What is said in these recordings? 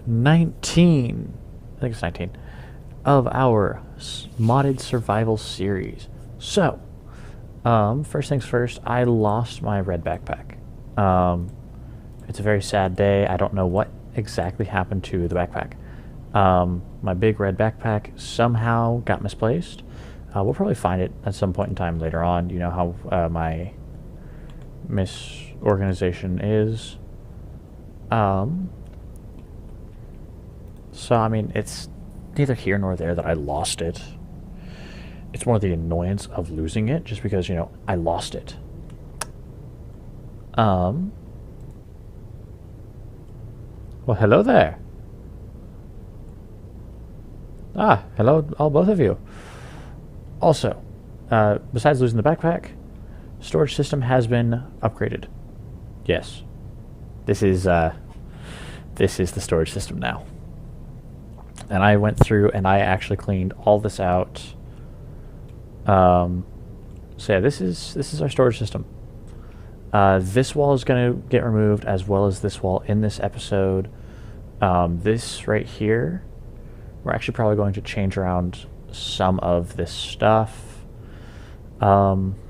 19, I think it's 19, of our modded survival series. So, first things first, I lost my red backpack. It's a very sad day. I don't know what exactly happened to the backpack. My big red backpack somehow got misplaced. We'll probably find it at some point in time later on. You know how my misorganization is. So, I mean, it's neither here nor there that I lost it. It's more the annoyance of losing it, just because, you know, I lost it. Well, hello there. Ah, hello, all both of you. Also, besides losing the backpack, storage system has been upgraded. Yes. This is the storage system now. And I went through and I actually cleaned all this out. So yeah, this is our storage system. This wall is going to get removed, as well as this wall in this episode. This right here, we're actually probably going to change around some of this stuff. Yeah,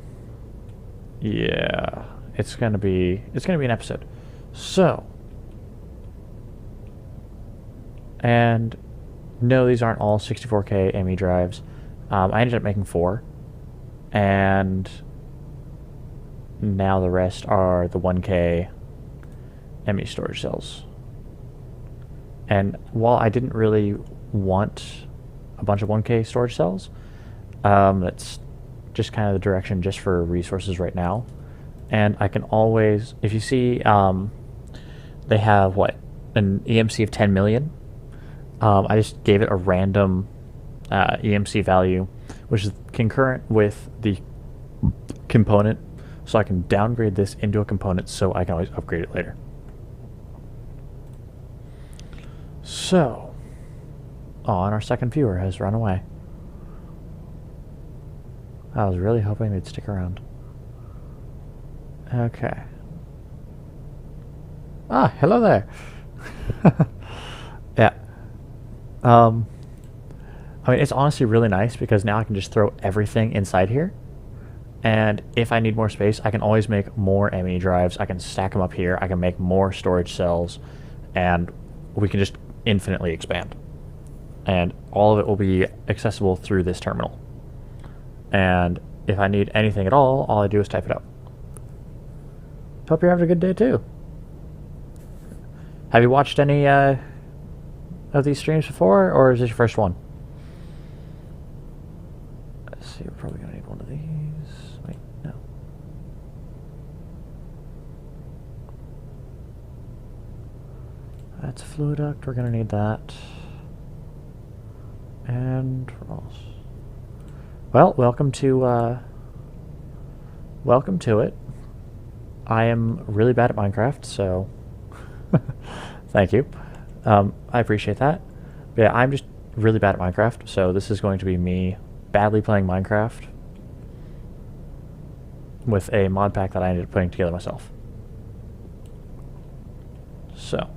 it's gonna be an episode. So, and no, these aren't all 64K ME drives. I ended up making 4, and now the rest are the 1K ME storage cells. And while I didn't really want a bunch of 1K storage cells, that's just kind of the direction just for resources right now. And I can always, if you see, they have what, an EMC of 10 million. I just gave it a random EMC value, which is concurrent with the component, so I can downgrade this into a component so I can always upgrade it later. So, oh, and our second viewer has run away. I was really hoping they'd stick around. Okay. Ah, hello there. Yeah. I mean, it's honestly really nice because now I can just throw everything inside here. And if I need more space, I can always make more ME drives. I can stack them up here. I can make more storage cells. And we can just infinitely expand. And all of it will be accessible through this terminal. And if I need anything at all I do is type it up. Hope you're having a good day too. Have you watched any of these streams before, or is this your first one? Let's see, we're probably gonna need one of these. Wait, no. That's a fluid duct, we're gonna need that. And what else? Well, welcome to it. I am really bad at Minecraft, so thank you. I appreciate that. But yeah, I'm just really bad at Minecraft, so this is going to be me badly playing Minecraft with a mod pack that I ended up putting together myself. So,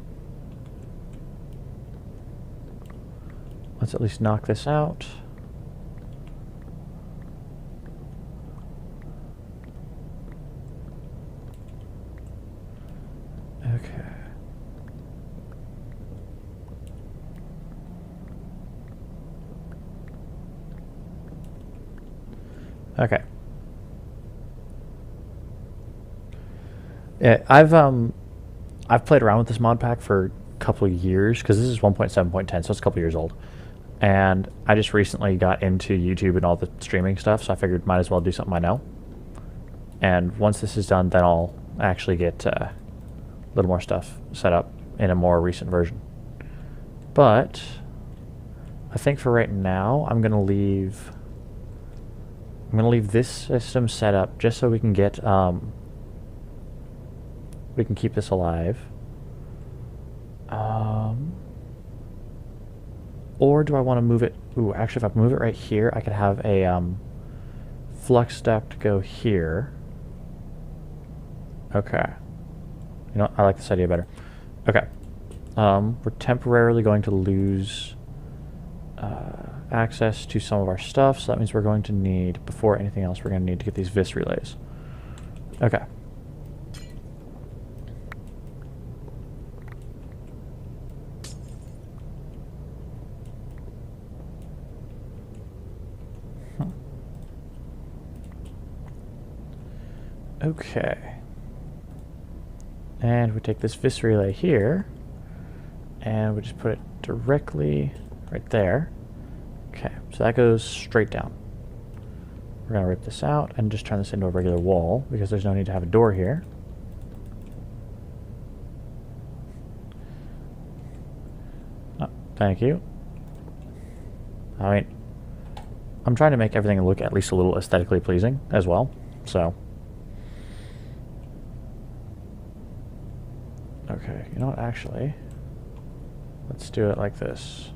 let's at least knock this out. Okay. Okay. Yeah, I've played around with this mod pack for a couple of years, because this is 1.7.10, so it's a couple years old. And I just recently got into YouTube and all the streaming stuff, so I figured might as well do something I know. And once this is done, then I'll actually get a little more stuff set up in a more recent version. But I think for right now, I'm gonna leave this system set up just so we can get we can keep this alive. Or do I want to move it? Ooh, actually, if I move it right here, I could have a flux duct go here. Okay. You know, I like this idea better. Okay. We're temporarily going to lose access to some of our stuff, so that means we're going to need, before anything else, we're going to need to get these vis relays. Okay. Okay. And we take this vis relay here, and we just put it directly right there. Okay, so that goes straight down. We're going to rip this out and just turn this into a regular wall, because there's no need to have a door here. Oh, thank you. I mean, I'm trying to make everything look at least a little aesthetically pleasing as well, so... Okay, you know what, actually, let's do it like this.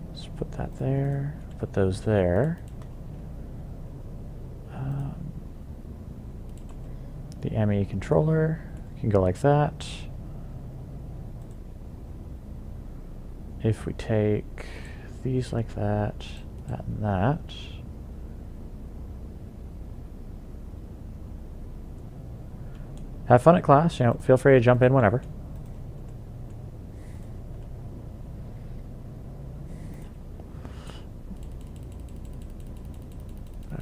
Let's put that there, put those there. The ME controller can go like that. If we take these like that, that and that. Have fun at class, you know, feel free to jump in whenever.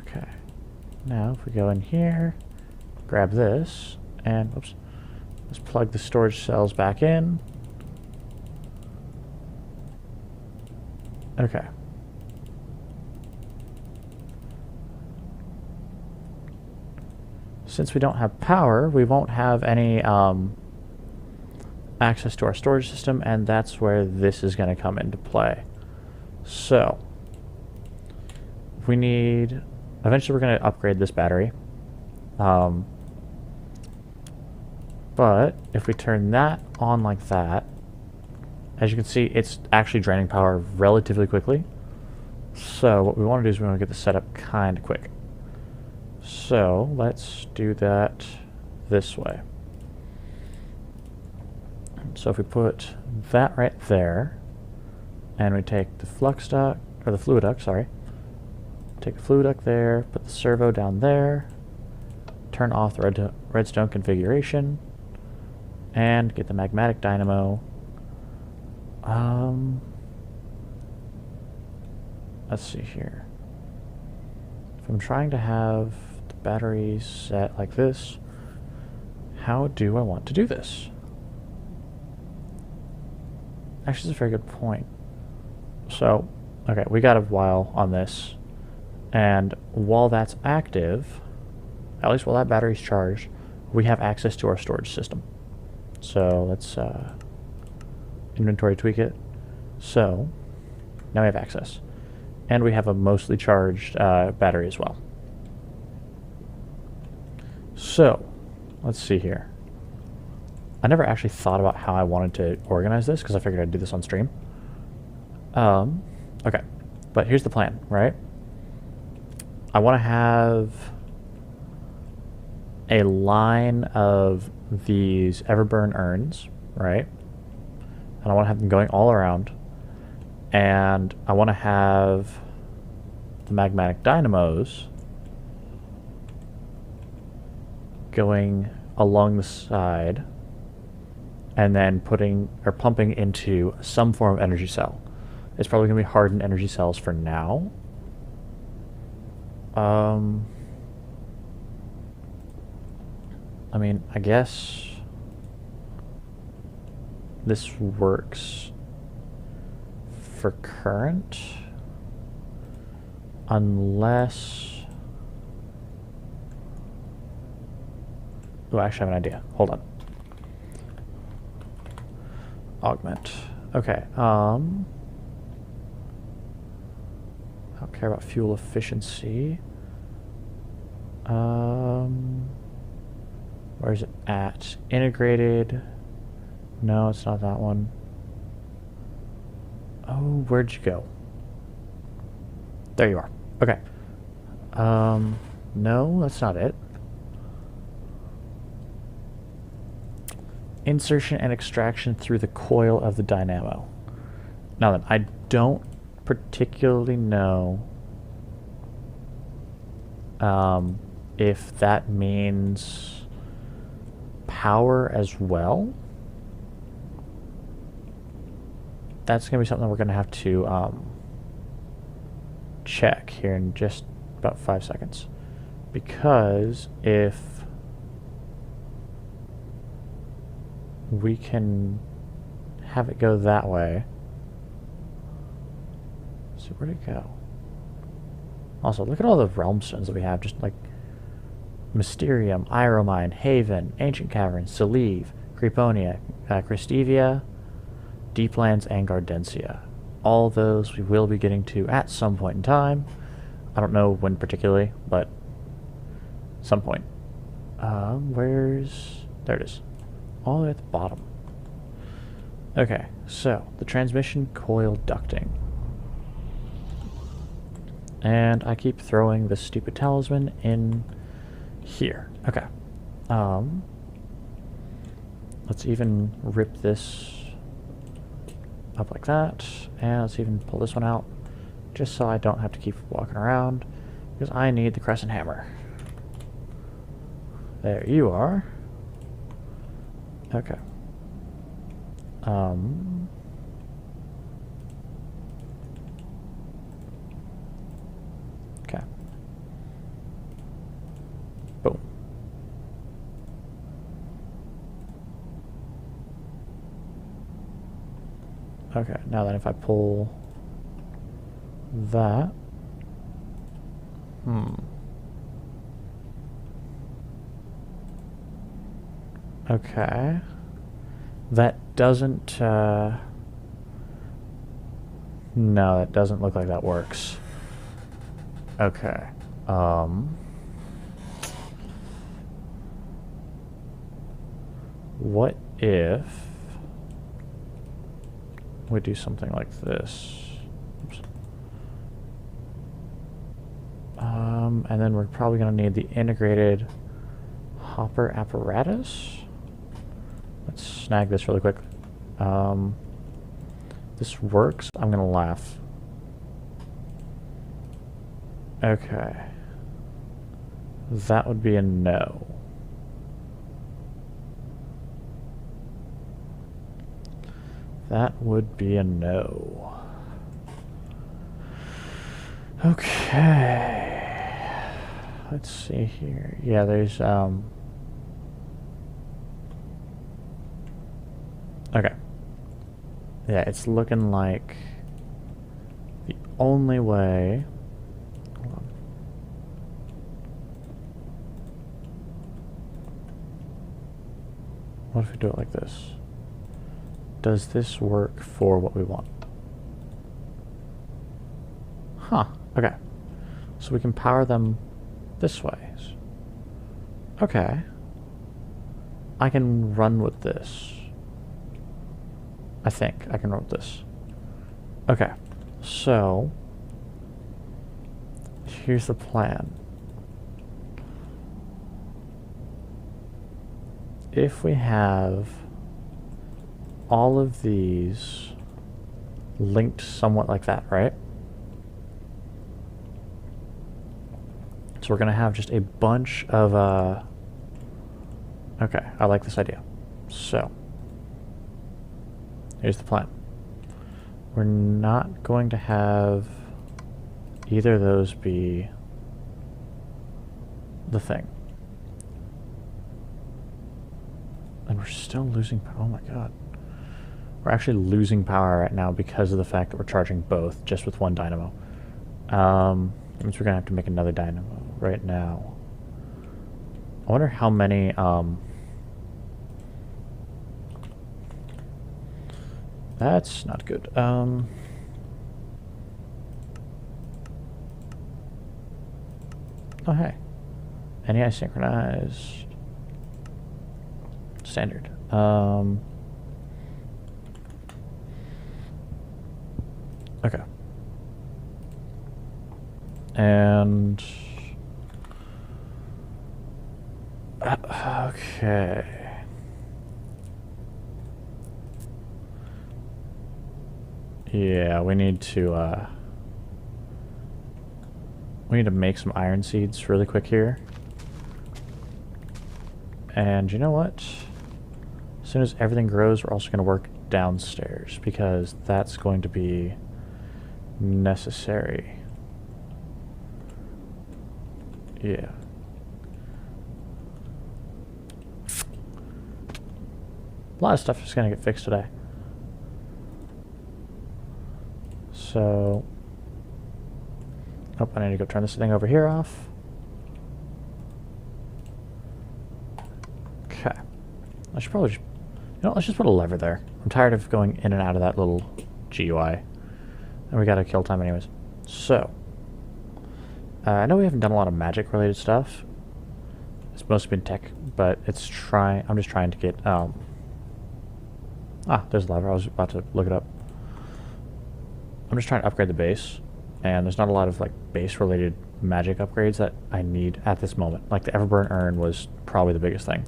Okay. Now if we go in here, grab this, and whoops, let's plug the storage cells back in. Okay. Since we don't have power, we won't have any access to our storage system, and that's where this is going to come into play. So, we need... Eventually we're going to upgrade this battery. But, if we turn that on like that, as you can see, it's actually draining power relatively quickly. So, what we want to do is we want to get this set up kind of quick. So, let's do that this way. So if we put that right there, and we take the flux duct, or the fluid duct, sorry. Take the fluid duct there, put the servo down there, turn off the redstone configuration, and get the magmatic dynamo. Let's see here. If I'm trying to have the batteries set like this, how do I want to do this? Actually, it's a very good point. So, okay, we got a while on this, and while that's active, at least while that battery's charged, we have access to our storage system. So let's inventory tweak it. So now we have access. And we have a mostly charged battery as well. So, let's see here. I never actually thought about how I wanted to organize this, because I figured I'd do this on stream. Okay, but here's the plan, right? I want to have a line of these Everburn urns, right? And I want to have them going all around. And I want to have the magmatic dynamos going along the side and then pumping into some form of energy cell. It's probably going to be hardened energy cells for now. I mean, I guess this works for current, unless... Oh, I actually have an idea. Hold on. Augment. Okay, I don't care about fuel efficiency. Where is it at? Integrated. No, it's not that one. Oh, where'd you go? There you are. Okay. No, that's not it. Insertion and extraction through the coil of the dynamo. Now then, I don't particularly know if that means power as well. That's going to be something we're going to have to check here in just about 5 seconds. Because if we can have it go that way. So where'd it go? Also, look at all the realm stones that we have. Just like Mysterium, Iromine, Haven, Ancient Caverns, Salive, Creeponia, Christevia, Deeplands, and Gardensia. All those we will be getting to at some point in time. I don't know when particularly, but some point. There it is. All the way at the bottom. Okay, so the transmission coil ducting. And I keep throwing the stupid talisman in here. Okay. Let's even rip this up like that. And let's even pull this one out. Just so I don't have to keep walking around. Because I need the crescent hammer. There you are. Okay. Okay. Boom. Okay, now then if I pull that. Okay. That doesn't, no, that doesn't look like that works. Okay. What if we do something like this? Oops. And then we're probably going to need the integrated hopper apparatus. Let's snag this really quick. This works. I'm going to laugh. Okay. That would be a no. That would be a no. Okay. Let's see here. Yeah, there's okay. Yeah, it's looking like the only way. Hold on. What if we do it like this? Does this work for what we want? Huh. Okay. So we can power them this way. Okay. I can run with this. I think I can run with this. Okay. So here's the plan. If we have all of these linked somewhat like that, right? So we're going to have just a bunch of, okay, I like this idea. So, here's the plan. We're not going to have either of those be the thing. And we're still losing power. Oh my god. We're actually losing power right now because of the fact that we're charging both just with one dynamo. That means we're going to have to make another dynamo right now. I wonder how many, that's not good. Oh, hey. Any asynchronized standard. Okay. And okay. Yeah, we need to make some iron seeds really quick here. And you know what? As soon as everything grows, we're also going to work downstairs because that's going to be necessary. Yeah. A lot of stuff is going to get fixed today. So, oh, I need to go turn this thing over here off. Okay. I should probably just, you know, let's just put a lever there. I'm tired of going in and out of that little GUI. And we got a kill time anyways. So, I know we haven't done a lot of magic related stuff. It's mostly been tech, but I'm just trying to get, there's a lever. I was about to look it up. I'm just trying to upgrade the base, and there's not a lot of like base related magic upgrades that I need at this moment. Like the Everburn Urn was probably the biggest thing.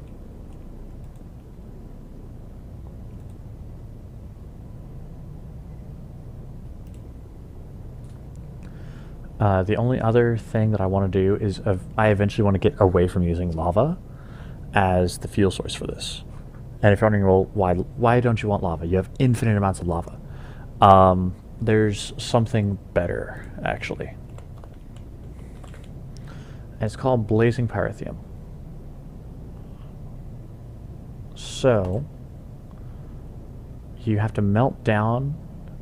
The only other thing that I want to do is I eventually want to get away from using lava as the fuel source for this. And if you're wondering, well, why don't you want lava? You have infinite amounts of lava. There's something better, actually. And it's called blazing pyrithium. So, you have to melt down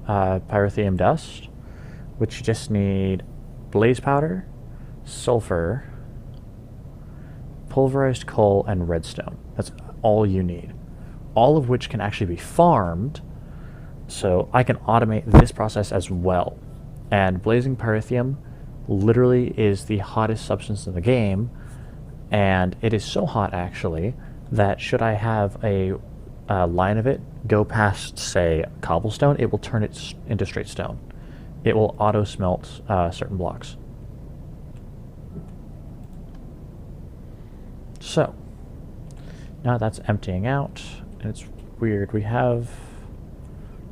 pyrithium dust, which you just need blaze powder, sulfur, pulverized coal, and redstone. That's all you need. All of which can actually be farmed, so I can automate this process as well. And blazing pyrithium literally is the hottest substance in the game, and it is so hot actually that should I have a line of it go past, say, cobblestone, it will turn it into straight stone. It will auto smelt certain blocks. So now that's emptying out, and it's weird. We have,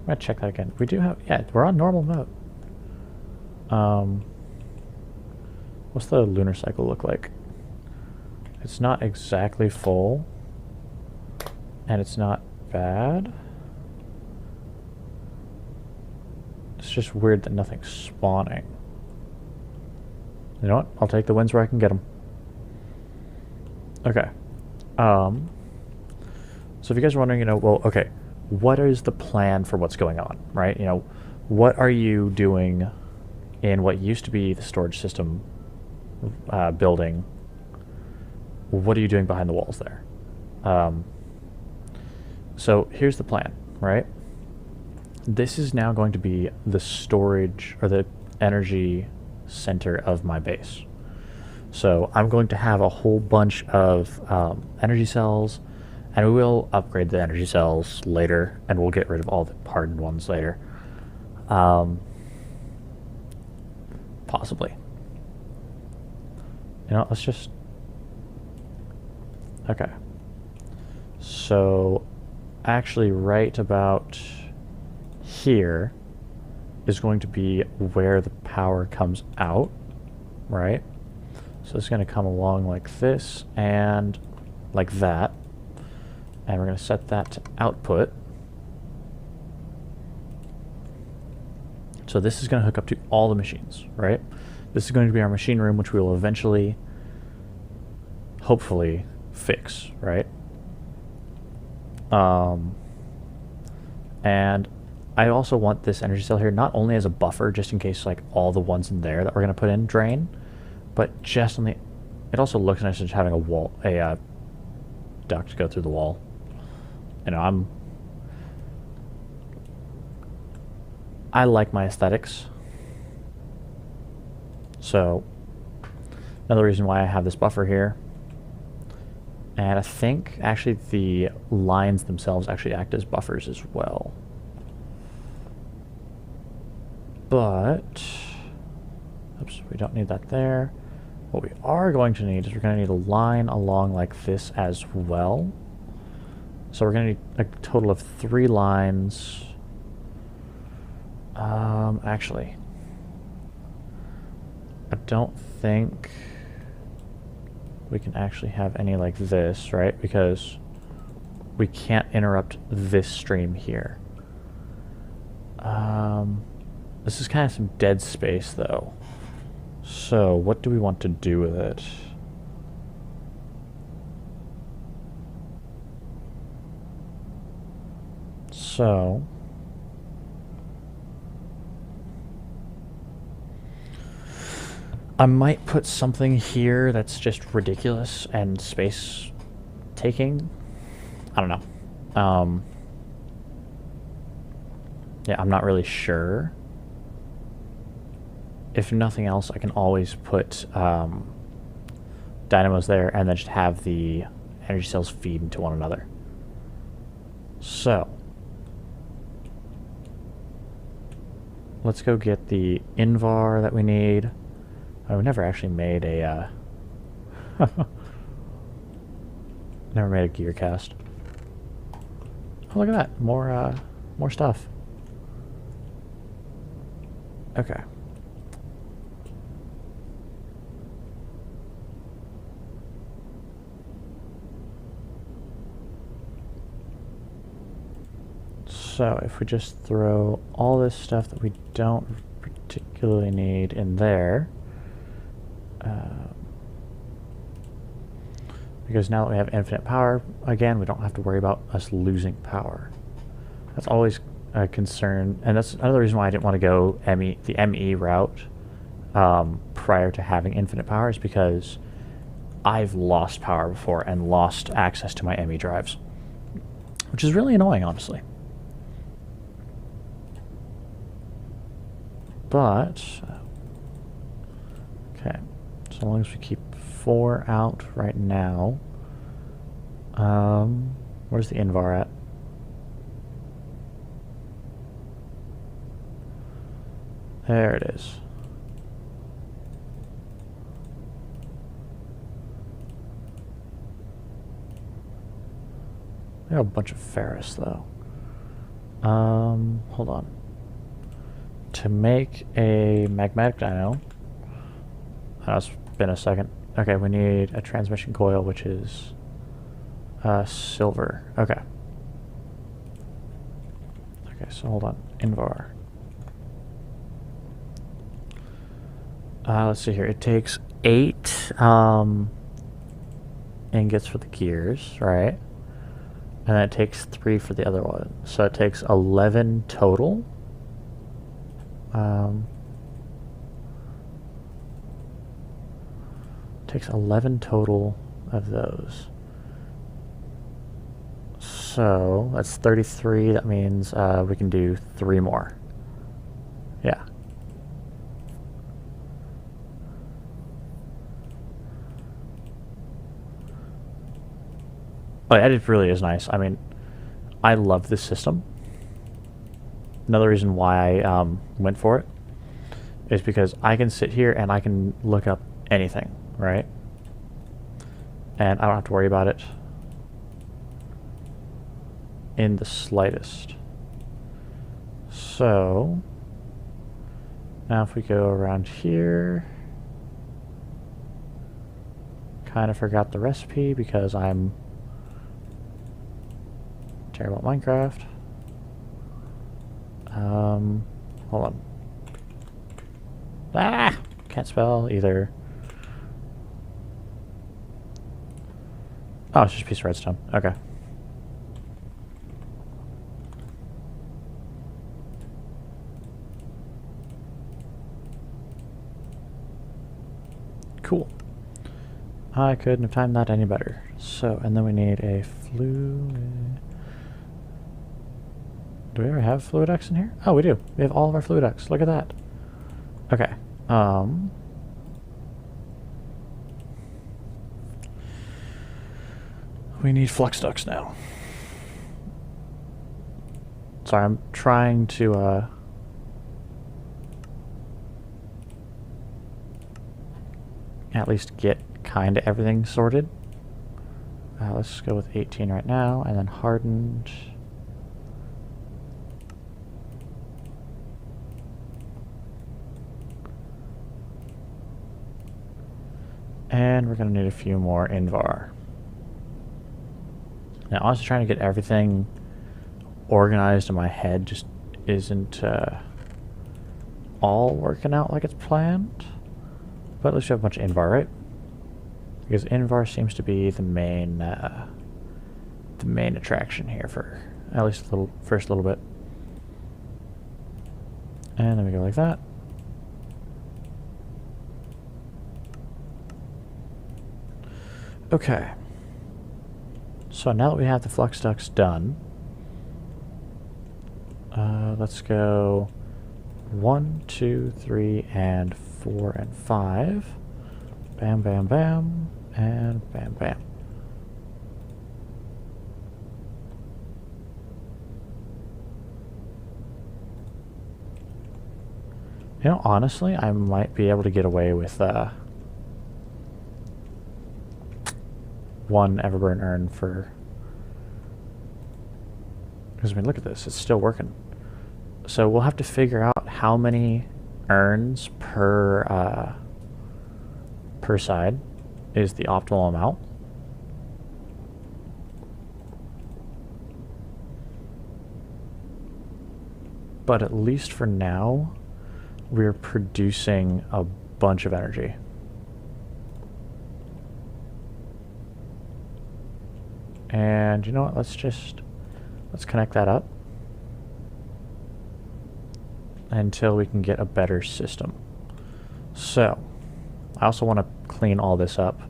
I'm gonna check that again. We do have, yeah, we're on normal mode. What's the lunar cycle look like? It's not exactly full, and it's not bad. It's just weird that nothing's spawning. You know what? I'll take the wins where I can get them. Okay. So if you guys are wondering, you know, well, okay, what is the plan for what's going on, right? You know, what are you doing in what used to be the storage system building? What are you doing behind the walls there? So here's the plan, right? This is now going to be the storage or the energy center of my base. So I'm going to have a whole bunch of energy cells, and we will upgrade the energy cells later, and we'll get rid of all the hardened ones later. Possibly. You know, let's just... Okay. So, actually right about here is going to be where the power comes out, right? So it's going to come along like this and like that. And we're going to set that to output. So this is going to hook up to all the machines, right? This is going to be our machine room, which we will eventually, hopefully, fix, right? And I also want this energy cell here not only as a buffer, just in case like all the ones in there that we're going to put in drain, but just on the... It also looks nice just having a wall, a duct go through the wall. You know, I like my aesthetics. So, another reason why I have this buffer here. And I think, actually, the lines themselves actually act as buffers as well. But, oops, we don't need that there. What we are going to need is we're going to need a line along like this as well. So we're going to need a total of 3 lines Actually, I don't think we can actually have any like this, right? Because we can't interrupt this stream here. This is kind of some dead space, though. So, what do we want to do with it? So, I might put something here that's just ridiculous and space taking. I don't know. Yeah, I'm not really sure. If nothing else, I can always put dynamos there and then just have the energy cells feed into one another. So, let's go get the Invar that we need. Oh, we never actually made a never made a gear cast. Oh, look at that. More stuff. Okay. So if we just throw all this stuff that we don't particularly need in there, because now that we have infinite power, again, we don't have to worry about us losing power. That's always a concern, and that's another reason why I didn't want to go the ME route prior to having infinite power, is because I've lost power before and lost access to my ME drives, which is really annoying, honestly. But, okay, so long as we keep 4 out right now. Where's the Invar at? There it is. There are a bunch of Ferrous, though. Hold on. To make a magmatic dino, it's been a second. Okay, we need a transmission coil, which is silver. Okay. Okay, so hold on. Invar. Let's see here. It takes 8 ingots for the gears, right? And then it takes 3 for the other one. So it takes 11 total. Takes 11 total of those. So that's 33. That means we can do 3 more. Yeah. Oh, yeah, it really is nice. I mean, I love this system. Another reason why I went for it is because I can sit here and I can look up anything, right? And I don't have to worry about it in the slightest. So, now if we go around here, kind of forgot the recipe because I'm terrible at Minecraft. Hold on. Ah! Can't spell either. Oh, it's just a piece of redstone. Okay. Cool. I couldn't have timed that any better. So, and then we need a fluid. Do we ever have Fluidex in here? Oh, we do. We have all of our Fluidex. Look at that. Okay. We need flux ducts now. Sorry, I'm trying to at least get kind of everything sorted. Let's go with 18 right now, and then hardened. And we're going to need a few more Invar. Now, honestly, trying to get everything organized in my head just isn't all working out like it's planned. But at least we have a bunch of Invar, right? Because Invar seems to be the main attraction here for at least a first little bit. And then we go like that. Okay. So now that we have the flux ducts done, let's go 1, 2, 3, and 4, and 5. Bam, bam, bam, and bam, bam. You know, honestly, I might be able to get away with one Everburn urn for... Because, I mean, look at this. It's still working. So we'll have to figure out how many urns per side is the optimal amount. But at least for now, we're producing a bunch of energy. And you know what, let's connect that up until we can get a better system. So, I also want to clean all this up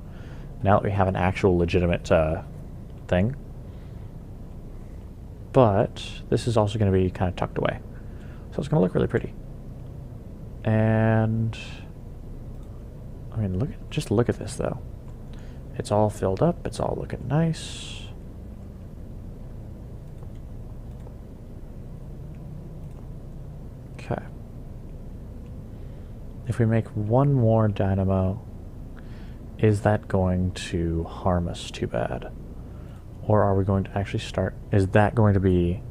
now that we have an actual legitimate thing. But this is also going to be kind of tucked away. So it's going to look really pretty. And I mean, just look at this though. It's all filled up, it's all looking nice. Okay. If we make one more dynamo, is that going to harm us too bad? Or are we going to actually start... Is that going to be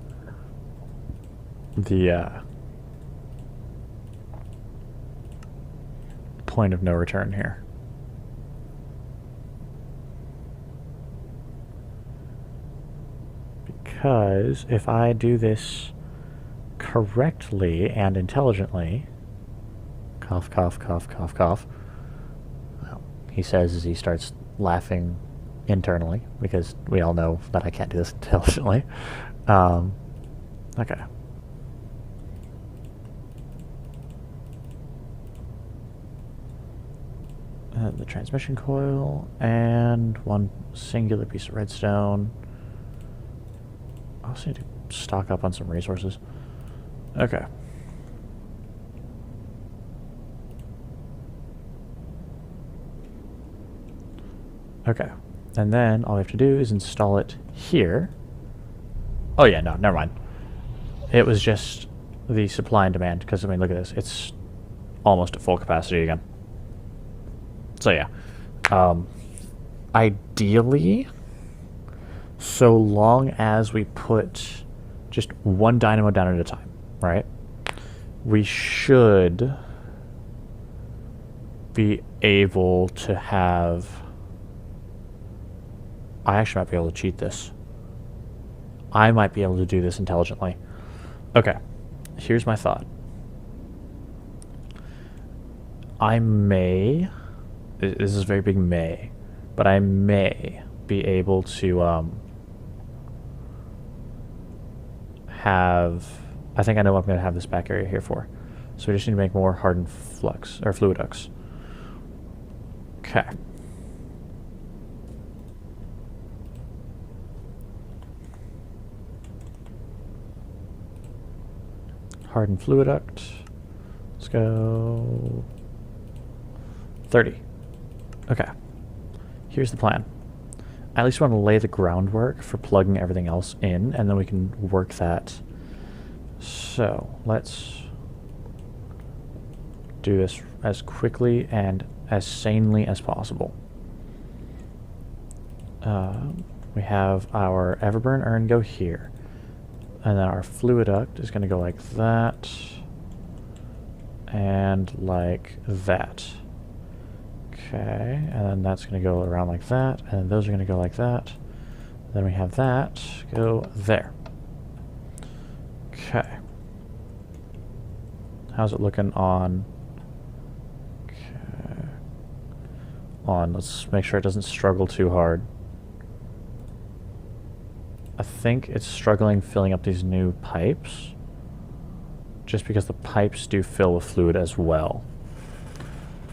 the point of no return here? Because if I do this correctly and intelligently... Cough, cough, cough, cough, cough. Well, he says as he starts laughing internally, because we all know that I can't do this intelligently. Okay. The transmission coil, and one singular piece of redstone. I also need to stock up on some resources. Okay. Okay. And then all we have to do is install it here. Oh yeah, no, never mind. It was just the supply and demand, because I mean, look at this. It's almost at full capacity again. So yeah. Ideally, so long as we put just one dynamo down at a time, right? We should be able to have... I actually might be able to cheat this. I might be able to do this intelligently. Okay, here's my thought. I may... This is a very big may, but I may be able to have... I think I know what I'm going to have this back area here for. So we just need to make more hardened flux, or fluid ducts. Okay. Hardened fluid duct. Let's go 30. Okay. Here's the plan. I at least want to lay the groundwork for plugging everything else in, and then we can work that. So let's do this as quickly and as sanely as possible. We have our Everburn urn go here. And then our fluid duct is going to go like that. And like that. Okay, and then that's going to go around like that, and then those are going to go like that. Then we have that go there. Okay. How's it looking on? Okay. Let's make sure it doesn't struggle too hard. I think it's struggling filling up these new pipes, just because the pipes do fill with fluid as well.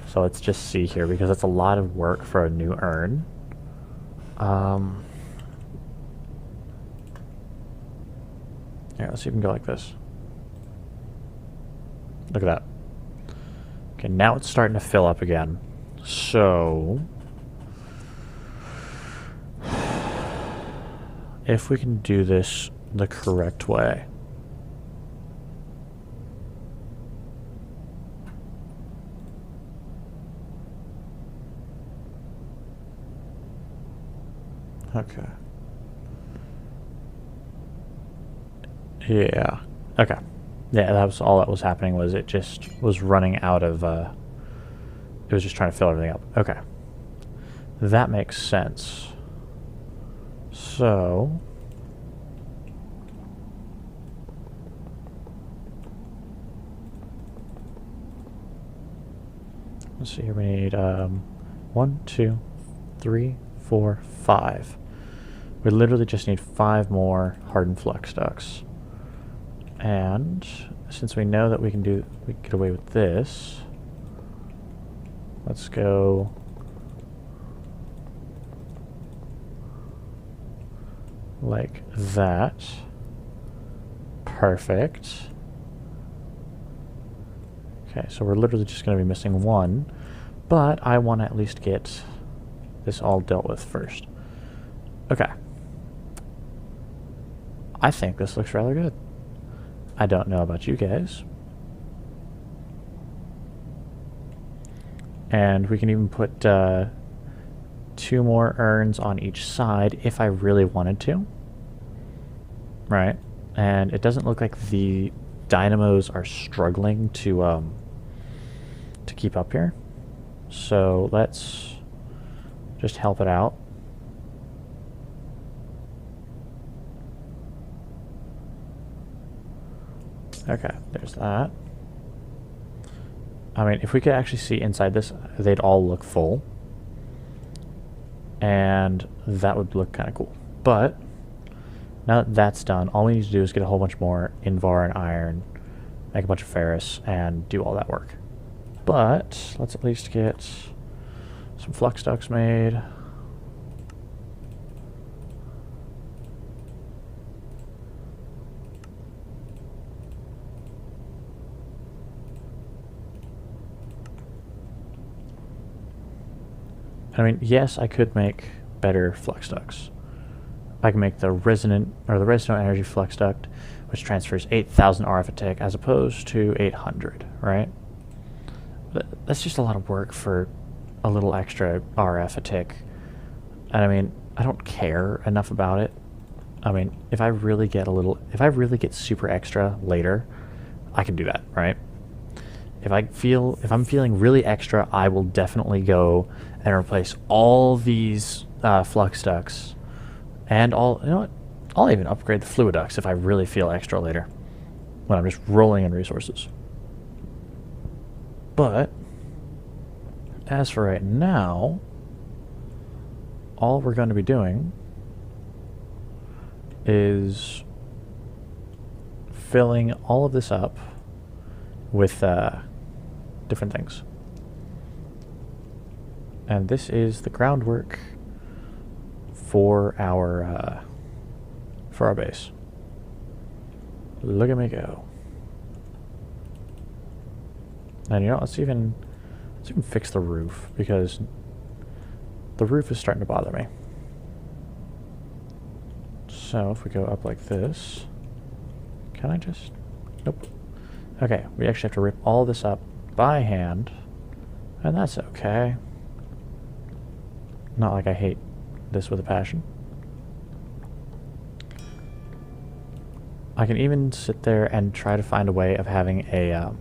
So let's just see here, because it's a lot of work for a new urn. Yeah, let's see if we can go like this. Look at that. Okay, now it's starting to fill up again. So if we can do this the correct way. Okay. Yeah. Okay. Yeah, that was all that was happening, was it just was running out of, it was just trying to fill everything up. Okay. That makes sense. So let's see here, we need 1, 2, 3, 4, 5. We literally just need 5 more hardened flux ducts. And since we know that we can get away with this, let's go like that. Perfect. Okay, so we're literally just going to be missing 1, but I want to at least get this all dealt with first. Okay. I think this looks rather good. I don't know about you guys. And we can even put 2 more urns on each side if I really wanted to. Right? And it doesn't look like the dynamos are struggling to keep up here. So let's just help it out. Okay, there's that. I mean, if we could actually see inside this, they'd all look full. And that would look kind of cool. But now that that's done, all we need to do is get a whole bunch more Invar and iron, make a bunch of ferrous, and do all that work. But let's at least get some flux ducts made. I mean, yes, I could make better flux ducts. I can make the resonant energy flux duct, which transfers 8,000 RF a tick as opposed to 800, right? But that's just a lot of work for a little extra RF a tick. And I mean, I don't care enough about it. I mean, if I really get super extra later, I can do that, right? If I'm feeling really extra, I will definitely go and replace all these flux ducts, and you know what? I'll even upgrade the fluid ducts if I really feel extra later, when I'm just rolling in resources. But as for right now, all we're going to be doing is filling all of this up with different things. And this is the groundwork for our base. Look at me go. And you know, let's even fix the roof, because the roof is starting to bother me. So if we go up like this, can I just... Nope. Okay, we actually have to rip all this up by hand, and that's okay. Not like I hate this with a passion. I can even sit there and try to find a way of having a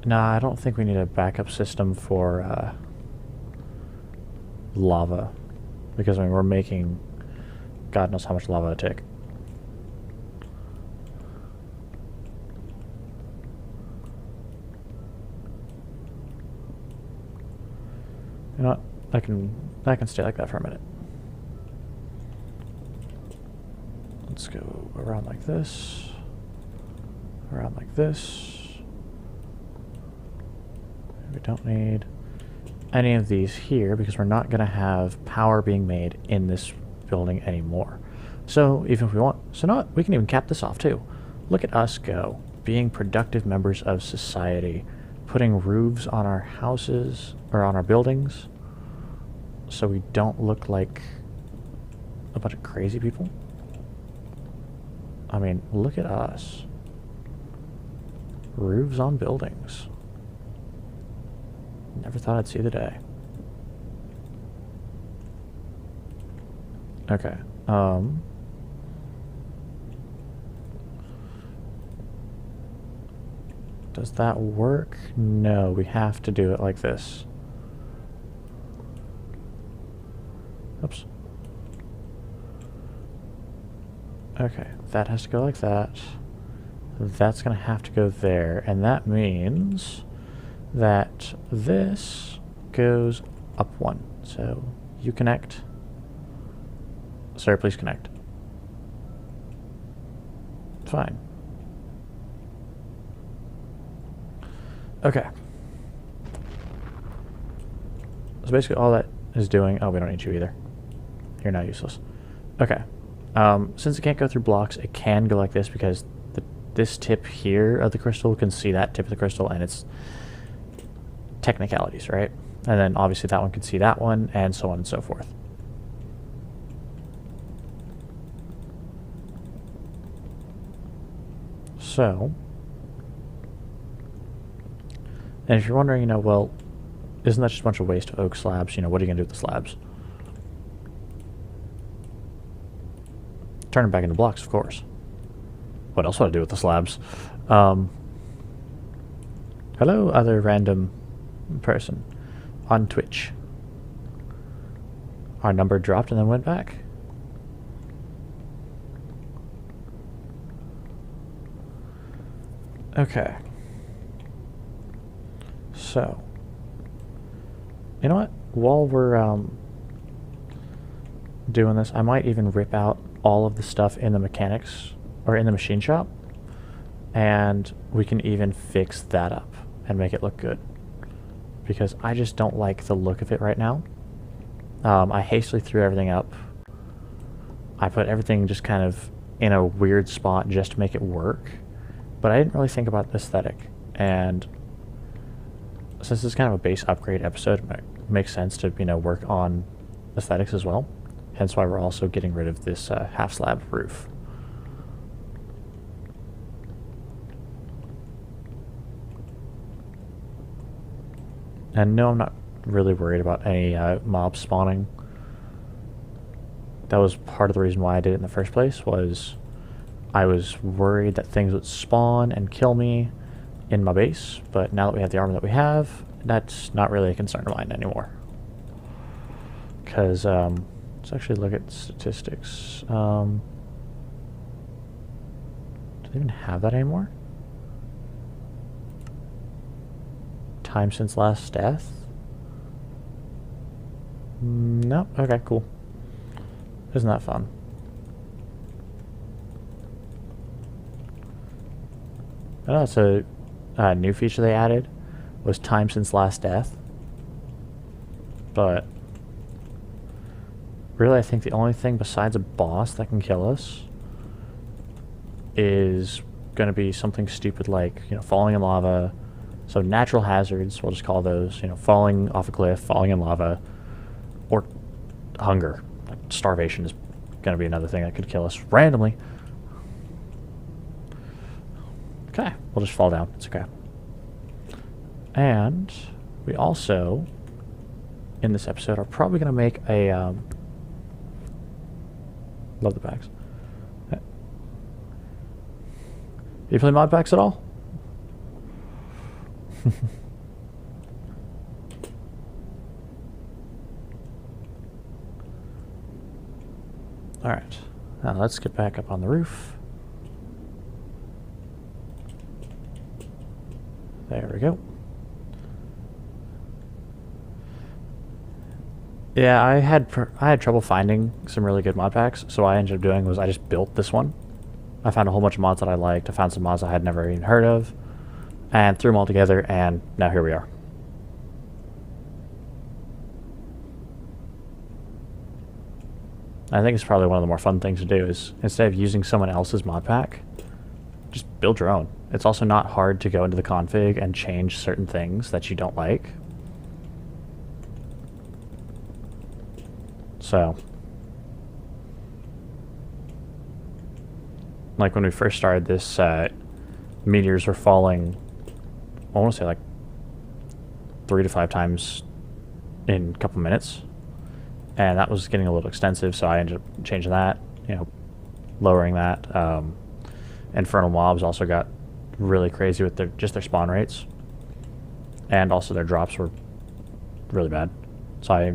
Nah, I don't think we need a backup system for lava. Because, I mean, we're making God knows how much lava it take. You know what? I can stay like that for a minute. Let's go around like this. Around like this. We don't need any of these here because we're not going to have power being made in this building anymore. So even if we want, so no, we can even cap this off too. Look at us go, being productive members of society, putting roofs on our houses or on our buildings so we don't look like a bunch of crazy people. I mean, look at us. Roofs on buildings. Never thought I'd see the day. Okay. Does that work? No, we have to do it like this. Oops. Okay, that has to go like that. That's gonna have to go there, and that means that this goes up one. So you connect. Sir, please connect. Fine. Okay. So basically all that is doing... Oh, we don't need you either. You're now useless. Okay. Since it can't go through blocks, it can go like this because this tip here of the crystal can see that tip of the crystal, and it's technicalities, right? And then obviously that one can see that one, and so on and so forth. So, and if you're wondering, you know, well, isn't that just a bunch of waste oak slabs? You know, what are you going to do with the slabs? Turn them back into blocks, of course. What else would I do with the slabs? Hello, other random person on Twitch. Our number dropped and then went back. Okay. So, you know what? While we're doing this, I might even rip out all of the stuff in the mechanics or in the machine shop, and we can even fix that up and make it look good, because I just don't like the look of it right now. I hastily threw everything up. I put everything just kind of in a weird spot just to make it work, but I didn't really think about the aesthetic. And since this is kind of a base upgrade episode, it makes sense to, you know, work on aesthetics as well. Hence why we're also getting rid of this half slab roof. And no, I'm not really worried about any mobs spawning. That was part of the reason why I did it in the first place, was I was worried that things would spawn and kill me in my base, but now that we have the armor that we have, that's not really a concern of mine anymore. Because, let's actually look at statistics. Do they even have that anymore? Time since last death? Nope. Okay, cool. Isn't that fun? I know it's a new feature they added, was time since last death. But really, I think the only thing besides a boss that can kill us is going to be something stupid like, you know, falling in lava. So natural hazards, we'll just call those, you know, falling off a cliff, falling in lava, or hunger. Like starvation is going to be another thing that could kill us randomly. Okay, we'll just fall down. It's okay. And we also, in this episode, are probably going to make a... love the packs. Do you play mod packs at all? Alright, now let's get back up on the roof. There we go. Yeah, I had trouble finding some really good mod packs, so what I ended up doing was I just built this one. I found a whole bunch of mods that I liked. I found some mods I had never even heard of, and threw them all together, and now here we are. I think it's probably one of the more fun things to do is, instead of using someone else's mod pack, just build your own. It's also not hard to go into the config and change certain things that you don't like. So, like when we first started this, meteors were falling, I want to say like 3 to 5 times in a couple minutes. And that was getting a little extensive, so I ended up changing that, lowering that. Infernal mobs also got really crazy with their spawn rates. And also their drops were really bad. So I,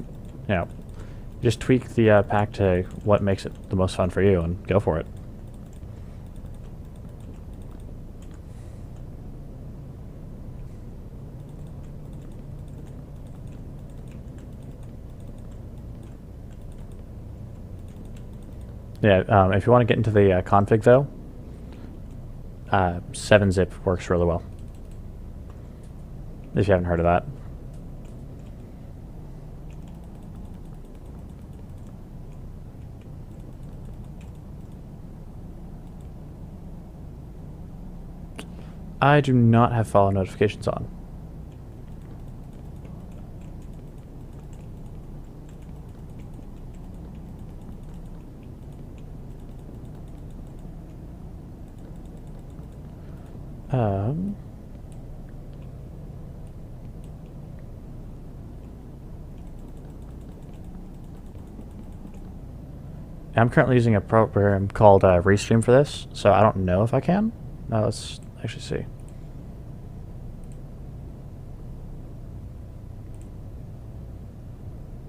just tweak the pack to what makes it the most fun for you and go for it. Yeah, if you want to get into the config though, 7-zip works really well. If you haven't heard of that. I do not have follow notifications on. I'm currently using a program called Restream for this, so I don't know if I can. No, let's actually see.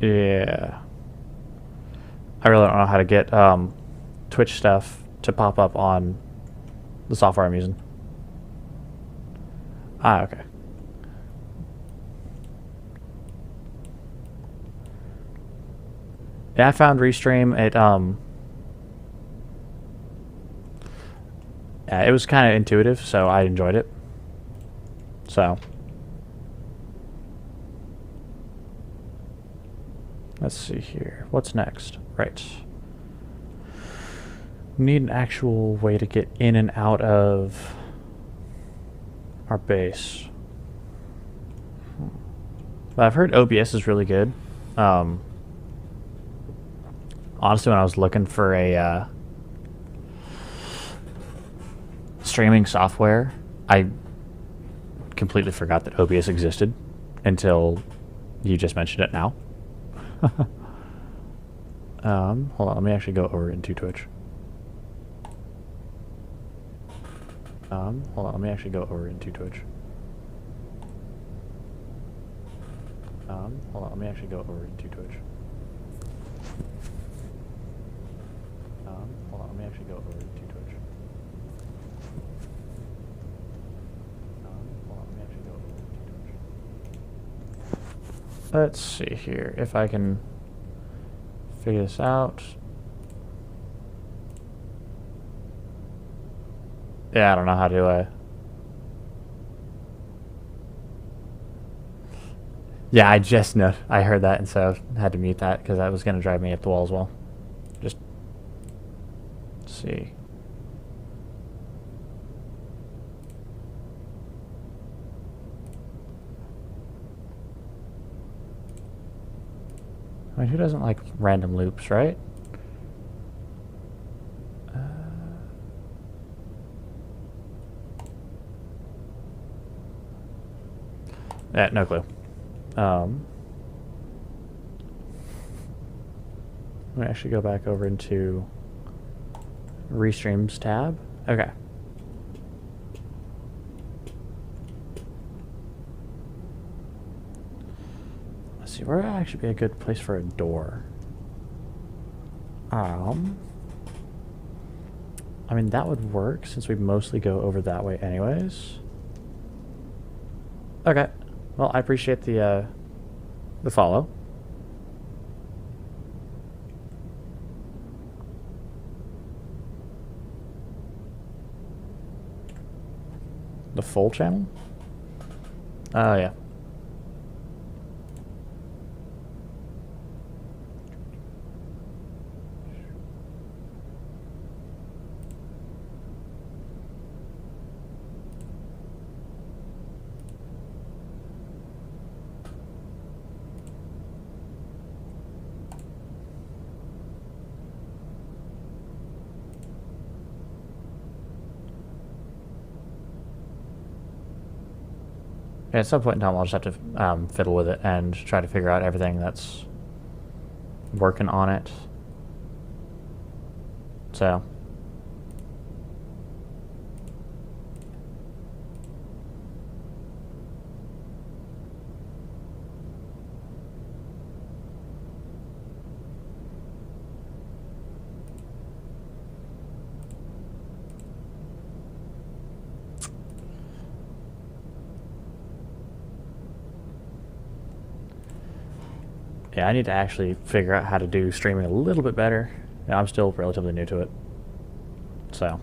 Yeah. I really don't know how to get Twitch stuff to pop up on the software I'm using. Ah, okay. Yeah, I found Restream. It was kind of intuitive, so I enjoyed it. So, let's see here. What's next? Right. Need an actual way to get in and out of our base. But I've heard OBS is really good. Honestly, when I was looking for a streaming software, I completely forgot that OBS existed until you just mentioned it now. Hold on, let me actually go over into Twitch. Hold on, let me actually go over into Twitch. Hold on, let me actually go over into Twitch. Hold on, let me actually go over to Twitch. Hold on, let me actually go over to Twitch. Let's see here if I can figure this out. Yeah, I don't know how to. Yeah, I just know. I heard that, and so I had to mute that because that was going to drive me up the wall as well. Just see. I mean, who doesn't like random loops, right? Yeah, no clue. Let me actually go back over into Restreams tab. Okay. Let's see, where would actually be a good place for a door? I mean, that would work since we mostly go over that way anyways. Okay. Well, I appreciate the follow. The full channel? Oh, yeah. Yeah, at some point in time, I'll just have to fiddle with it and try to figure out everything that's working on it. So. Yeah, I need to actually figure out how to do streaming a little bit better. Yeah, I'm still relatively new to it. So,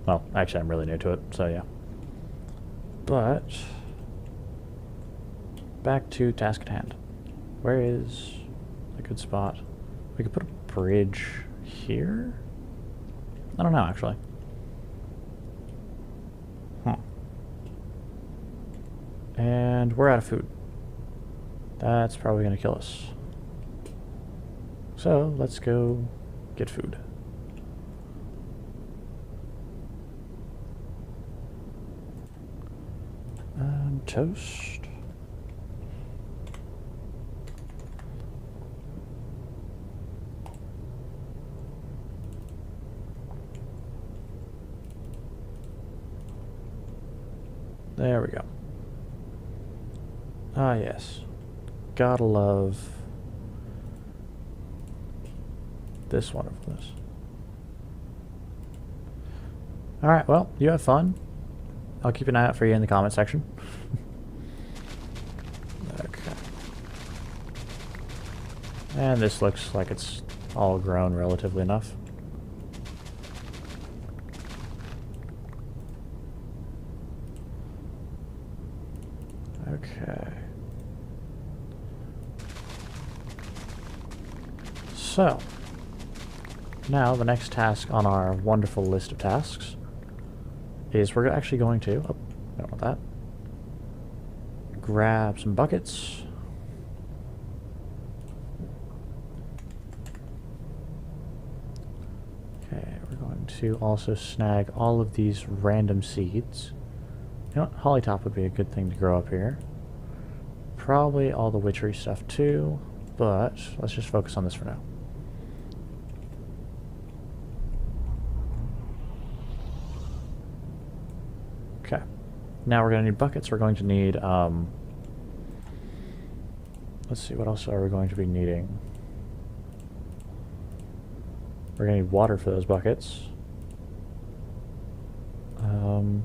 well, actually I'm really new to it, so yeah. But, back to task at hand. Where is a good spot? We could put a bridge here? I don't know, actually. And we're out of food. That's probably going to kill us. So, let's go get food. Toast. There we go. Ah, yes. Gotta love this wonderfulness. Alright, well, you have fun. I'll keep an eye out for you in the comment section. Okay. And this looks like it's all grown relatively enough. Okay. So, now the next task on our wonderful list of tasks is we're actually going to, oh, don't want that, grab some buckets. Okay, we're going to also snag all of these random seeds. You know what, hollytop would be a good thing to grow up here. Probably all the witchery stuff too, but let's just focus on this for now. Okay. Now we're going to need buckets. We're going to need, let's see, what else are we going to be needing? We're going to need water for those buckets. Wow.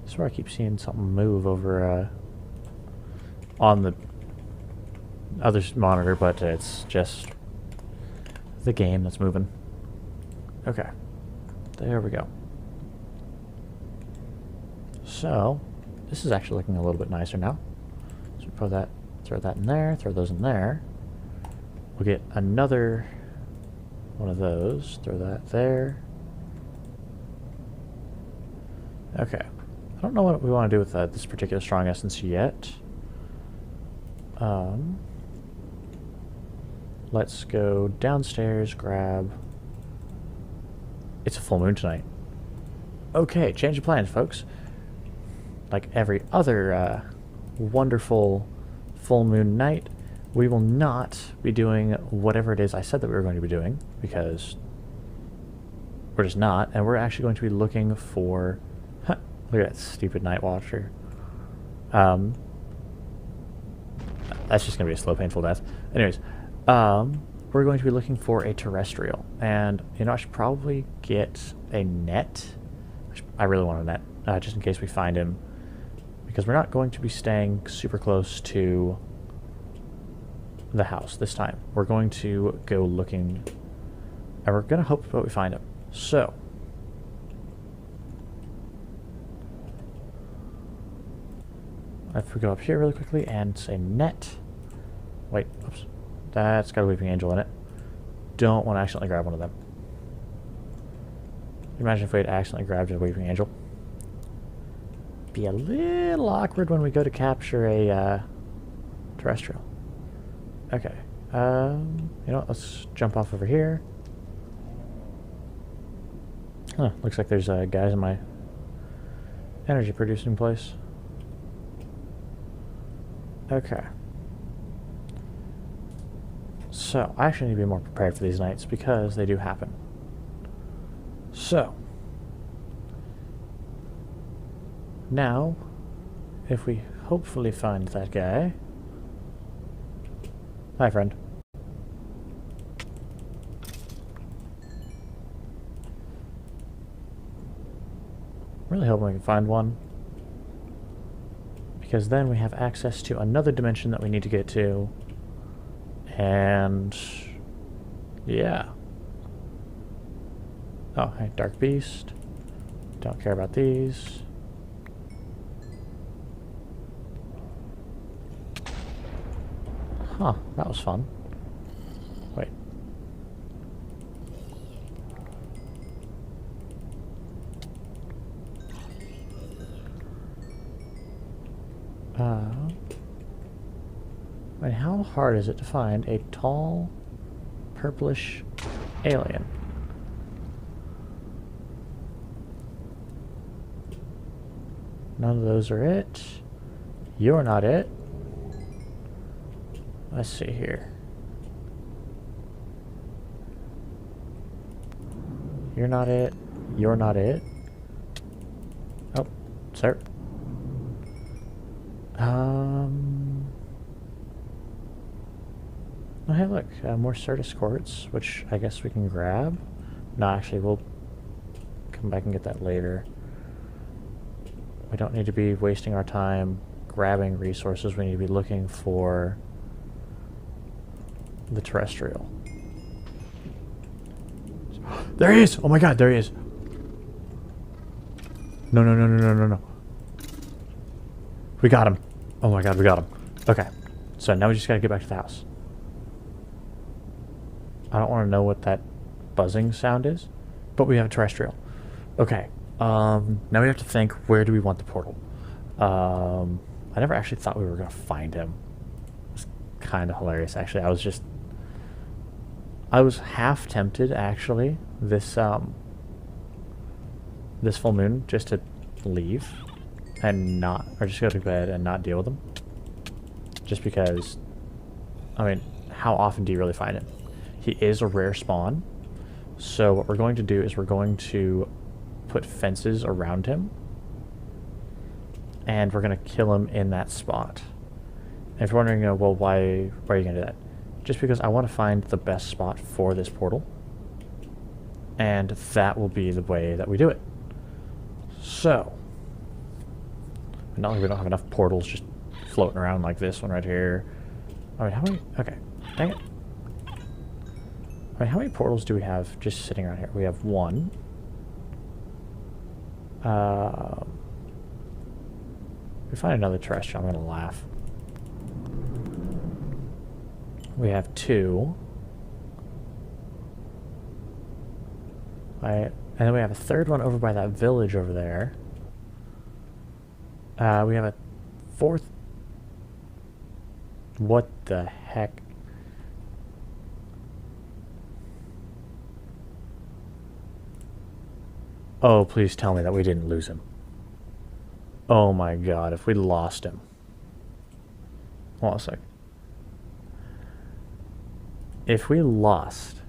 This is where I keep seeing something move over, on the other monitor, but it's just the game that's moving. Okay, there we go. So, this is actually looking a little bit nicer now. So we put that, throw that in there, throw those in there. We'll get another one of those, throw that there. Okay, I don't know what we want to do with this particular strong essence yet. Let's go downstairs, grab... It's a full moon tonight. Okay, change of plans, folks. Like every other wonderful full moon night, we will not be doing whatever it is I said that we were going to be doing, because we're just not, and we're actually going to be looking for Look at that stupid Night Watcher. That's just going to be a slow, painful death. Anyways, we're going to be looking for a terrestrial. And, you know, I should probably get a net. I really want a net, just in case we find him. Because we're not going to be staying super close to the house this time. We're going to go looking, and we're going to hope that we find him. So, if we go up here really quickly and say net. Wait, oops. That's got a Weeping Angel in it. Don't want to accidentally grab one of them. Imagine if we had accidentally grabbed a Weeping Angel. Be a little awkward when we go to capture a terrestrial. Okay. You know what? Let's jump off over here. Huh, looks like there's guys in my energy producing place. Okay. So, I actually need to be more prepared for these nights because they do happen. So, now, if we hopefully find that guy... Hi, friend. Really hoping we can find one. Because then we have access to another dimension that we need to get to. And... yeah. Oh, hey, Dark Beast. Don't care about these. Huh, that was fun. Wait. Wait, how hard is it to find a tall, purplish alien? None of those are it. You're not it. Let's see here. You're not it. You're not it. Oh, sir. Oh, hey, look. More Certus quartz, which I guess we can grab. No, actually, we'll come back and get that later. We don't need to be wasting our time grabbing resources. We need to be looking for the terrestrial. There he is! Oh my god, there he is! No, no, no, no, no, no, no. We got him. Oh my god, we got him. Okay. So now we just gotta get back to the house. I don't want to know what that buzzing sound is, but we have a terrestrial. Okay. Now we have to think, where do we want the portal? I never actually thought we were gonna find him. It's kind of hilarious, actually. I was half tempted, actually, this full moon, just to leave and not, or just go to bed and not deal with them. Just because, I mean, how often do you really find him? He is a rare spawn, so what we're going to do is we're going to put fences around him, and we're going to kill him in that spot. And if you're wondering, well, why are you going to do that? Just because I want to find the best spot for this portal, and that will be the way that we do it. So, not like we don't have enough portals just floating around like this one right here. I mean, how many? Okay, dang it. I mean, how many portals do we have just sitting around here? We have one. If we find another terrestrial, I'm going to laugh. We have two. And then we have a third one over by that village over there. We have a fourth. What the heck? Oh, please tell me that we didn't lose him. Oh my god, if we lost him. Hold on a sec. If we lost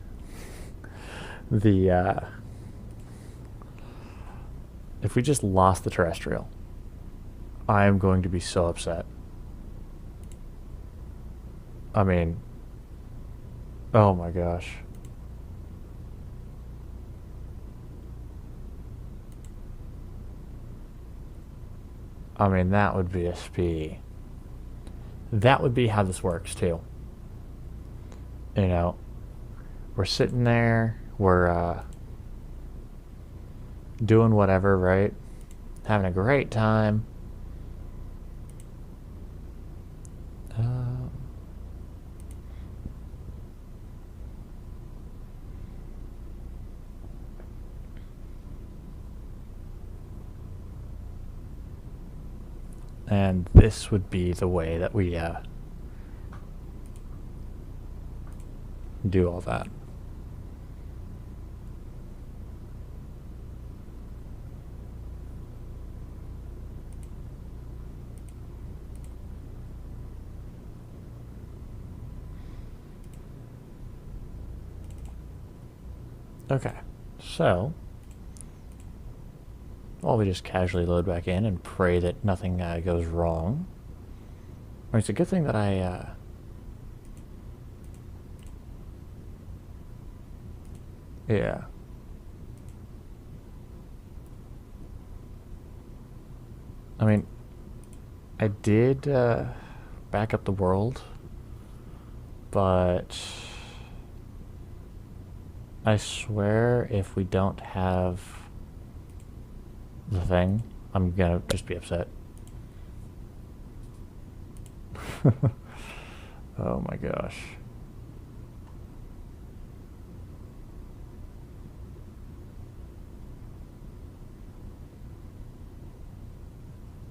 the If we just lost the terrestrial, I am going to be so upset. I mean, oh my gosh. I mean, that would be a spee. That would be how this works, too. You know, we're sitting there, we're doing whatever, right? Having a great time. And this would be the way that we do all that. Okay, so well, we just casually load back in and pray that nothing goes wrong. I mean, it's a good thing that I yeah. I mean, I did back up the world, but I swear if we don't have the thing, I'm gonna just be upset. Oh my gosh.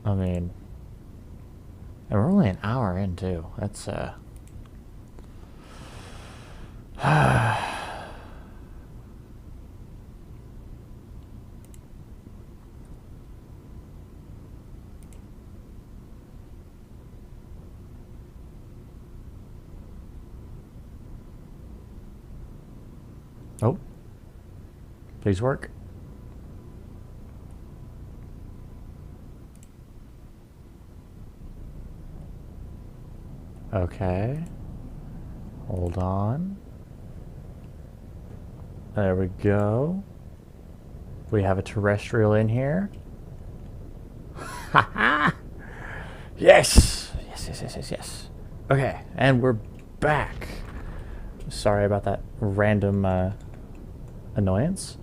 I mean, and we're only an hour in too. That's oh, please work. Okay. Hold on. There we go. We have a terrestrial in here. Ha Yes! Yes. Okay, and we're back. Sorry about that random annoyance.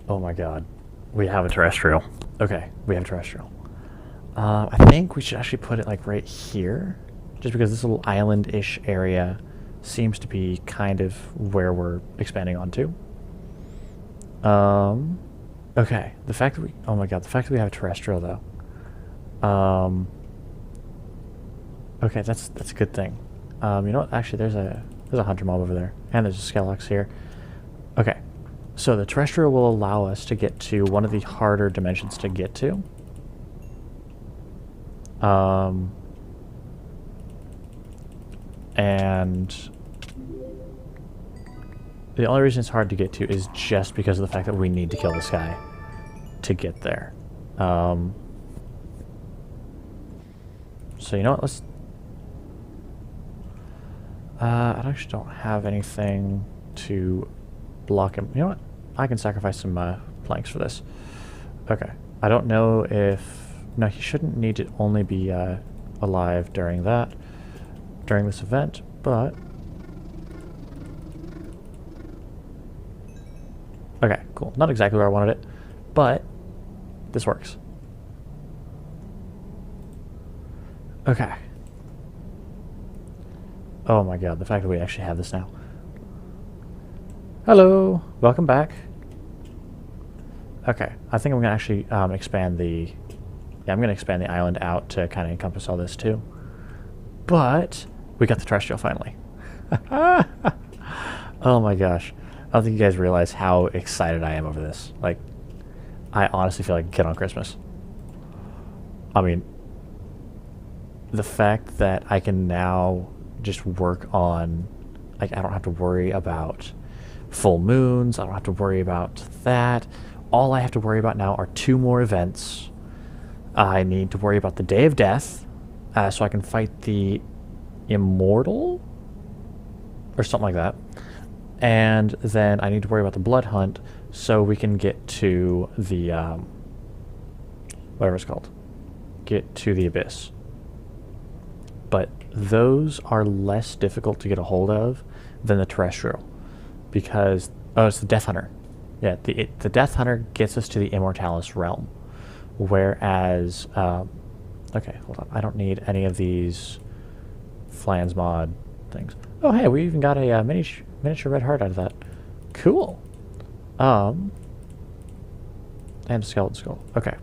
Oh my god. We have a terrestrial. Okay, we have a terrestrial. I think we should actually put it like right here. Just because this little island-ish area seems to be kind of where we're expanding onto. Okay, the fact that we... Oh my god, the fact that we have a terrestrial, though. Okay, that's a good thing. You know what? Actually, there's a hunter mob over there. And there's a Skelox here. Okay, so the terrestrial will allow us to get to one of the harder dimensions to get to. And the only reason it's hard to get to is just because of the fact that we need to kill this guy to get there. So you know what, let's... I actually don't have anything to block him. You know what, I can sacrifice some planks for this. Okay, I don't know if... No, he shouldn't need to only be alive during this event, but... Okay, cool. Not exactly where I wanted it, but this works. Okay. Oh my god, the fact that we actually have this now. Hello! Welcome back. Okay, I think I'm going to actually expand the... Yeah, I'm going to expand the island out to kind of encompass all this too. But we got the terrestrial finally. Oh my gosh. I don't think you guys realize how excited I am over this. Like, I honestly feel like a kid on Christmas. I mean, the fact that I can now just work on... Like, I don't have to worry about full moons. I don't have to worry about that. all I have to worry about now are 2 more events. I need to worry about the Day of Death, so I can fight the Immortal? Or something like that. And then I need to worry about the Blood Hunt, so we can get to the, whatever it's called. Get to the Abyss. But those are less difficult to get a hold of than the Terrestrial. Because, oh, it's the Death Hunter. Yeah, the Death Hunter gets us to the Immortalis realm. Whereas, okay, hold on. I don't need any of these Flans mod things. Oh, hey, we even got a miniature red heart out of that. Cool. And skeleton skull. Okay.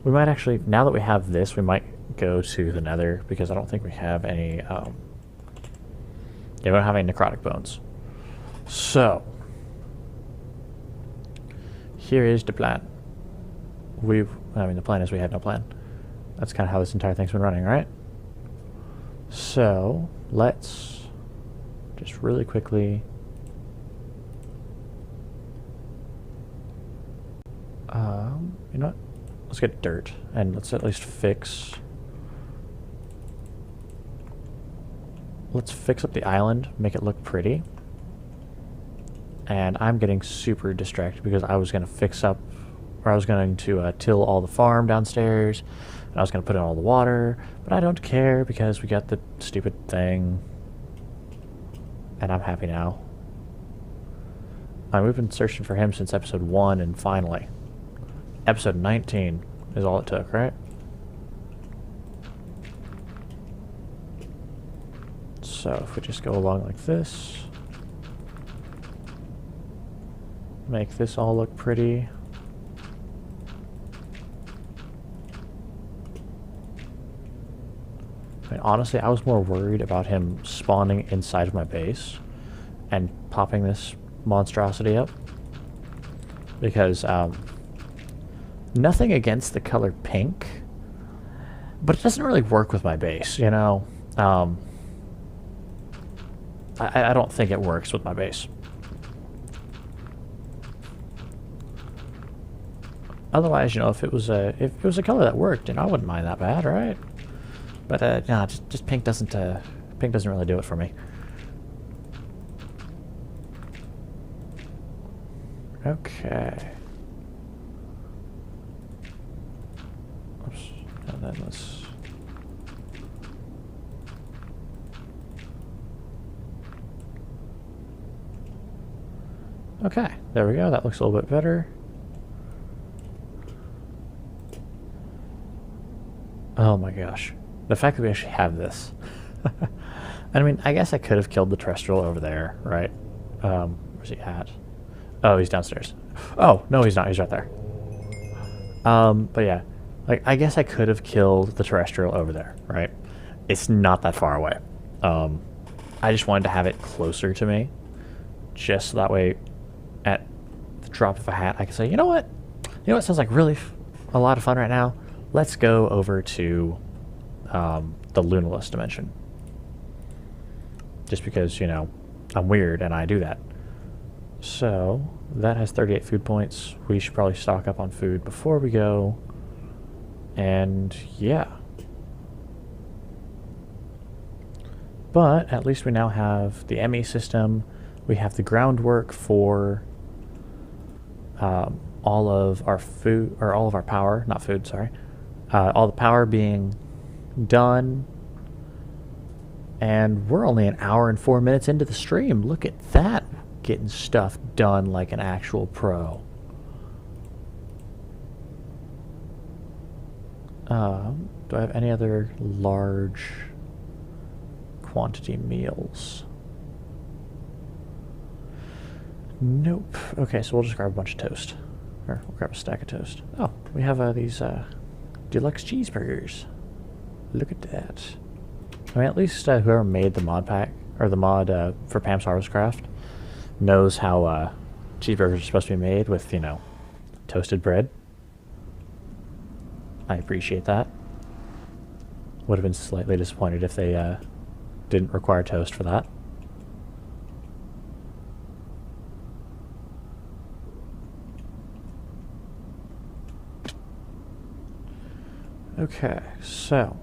We might actually, now that we have this, we might go to the Nether, because I don't think we have any, yeah, we don't have any necrotic bones. So, here is the plan. The plan is we had no plan. That's kind of how this entire thing's been running, right? So, let's just really quickly... you know what? Let's get dirt, and let's at least fix... Let's fix up the island, make it look pretty. And I'm getting super distracted because I was going to fix up, or I was going to till all the farm downstairs, and I was going to put in all the water, but I don't care because we got the stupid thing, and I'm happy now. We've been searching for him since episode 1, and finally, episode 19 is all it took, right? So if we just go along like this, make this all look pretty. I mean, honestly, I was more worried about him spawning inside of my base and popping this monstrosity up. Because, nothing against the color pink, but it doesn't really work with my base, you know? I don't think it works with my base. Otherwise, you know, if it was a color that worked, you know, I wouldn't mind that bad, right? But no, just pink doesn't really do it for me. Okay. Oops. And then let's... Okay, there we go. That looks a little bit better. Oh my gosh. The fact that we actually have this. I mean, I guess I could have killed the terrestrial over there, right? Where's he at? Oh, he's downstairs. Oh, no, he's not. He's right there. But yeah. Like, I guess I could have killed the terrestrial over there, right? It's not that far away. I just wanted to have it closer to me. Just so that way, at the drop of a hat, I can say, you know what? You know what sounds like really a lot of fun right now? Let's go over to the Lunalis dimension. Just because, you know, I'm weird and I do that. So, that has 38 food points. We should probably stock up on food before we go. And, yeah. But, at least we now have the ME system. We have the groundwork for all of our food, or all of our power, not food, sorry. All the power being done. And we're only an hour and 4 minutes into the stream. Look at that. Getting stuff done like an actual pro. Do I have any other large quantity meals? Nope. Okay, so we'll just grab a bunch of toast. Or we'll grab a stack of toast. Oh, we have these deluxe cheeseburgers. Look at that. I mean, at least whoever made the mod pack, or the mod for Pam's Harvest Craft, knows how cheeseburgers are supposed to be made with, you know, toasted bread. I appreciate that. Would have been slightly disappointed if they didn't require toast for that. Okay, so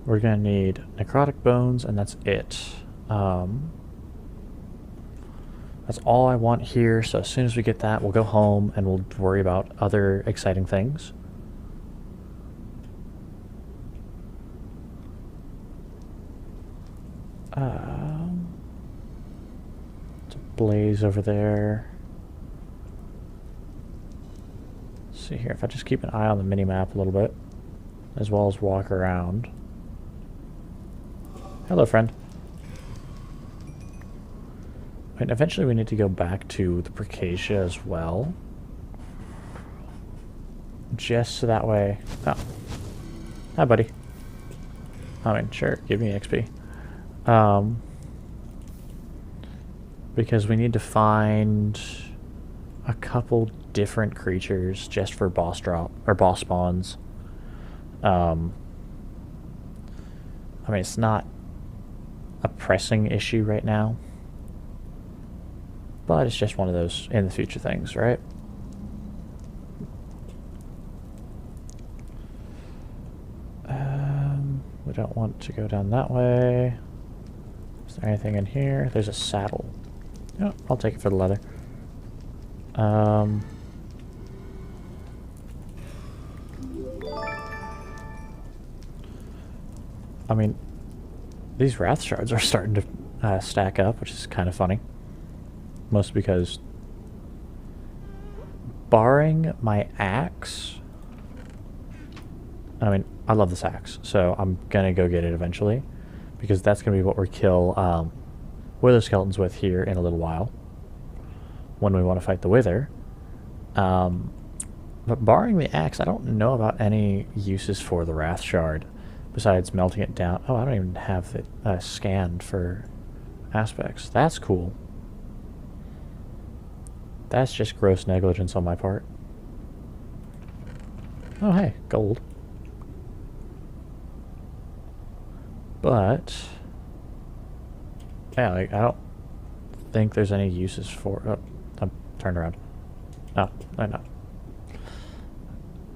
we're gonna need necrotic bones, and that's it. That's all I want here, so as soon as we get that, we'll go home and we'll worry about other exciting things. It's a blaze over there. Let's see here, if I just keep an eye on the mini-map a little bit, as well as walk around. Hello, friend. And eventually we need to go back to the Bricacia as well. Just so that way... Oh. Hi, buddy. I mean, sure, give me XP. Because we need to find a couple different creatures just for boss drop, or boss spawns. I mean, it's not a pressing issue right now. But it's just one of those in the future things, right? We don't want to go down that way. Is there anything in here? There's a saddle. Oh, I'll take it for the leather. I mean, these wrath shards are starting to stack up, which is kind of funny. Mostly because, barring my axe, I mean, I love this axe, so I'm gonna go get it eventually, because that's gonna be what we kill wither skeletons with here in a little while, when we want to fight the wither. But barring the axe, I don't know about any uses for the wrath shard, besides melting it down. Oh, I don't even have it scanned for aspects. That's cool. That's just gross negligence on my part. Oh, hey, gold. But, yeah, like, I don't think there's any uses for... Oh, I'm turned around. No, I'm not.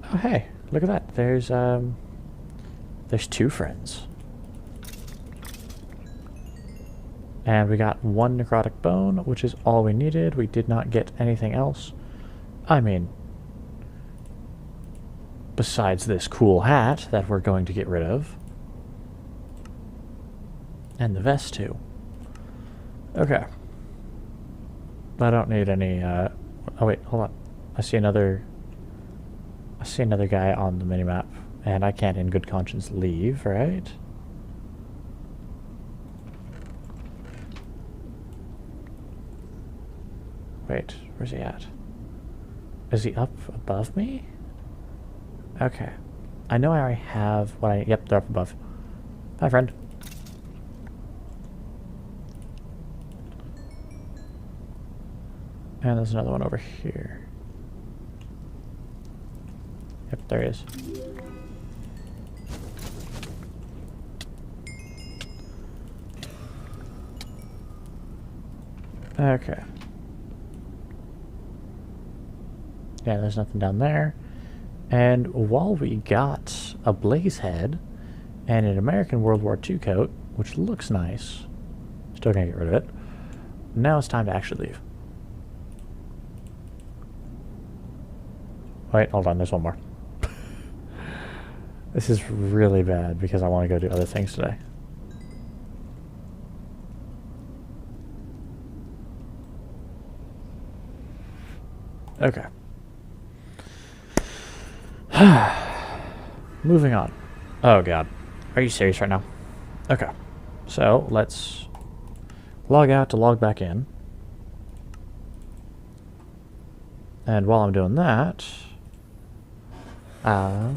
Oh, hey, look at that. There's two friends. And we got one necrotic bone, which is all we needed. We did not get anything else. I mean, besides this cool hat that we're going to get rid of. And the vest, too. Okay. I don't need any, oh wait, hold on. I see another guy on the minimap. And I can't in good conscience leave, right? Wait, where's he at? Is he up above me? Okay. I know I already have what I... Yep, they're up above. Hi, friend. And there's another one over here. Yep, there he is. Okay. Yeah, there's nothing down there. And while we got a blaze head and an American World War II coat, which looks nice, still gonna get rid of it, now it's time to actually leave. Wait, hold on, there's one more. This is really bad because I want to go do other things today. Okay. Moving on. Oh god. Are you serious right now? Okay. So, let's log out to log back in. And while I'm doing that, I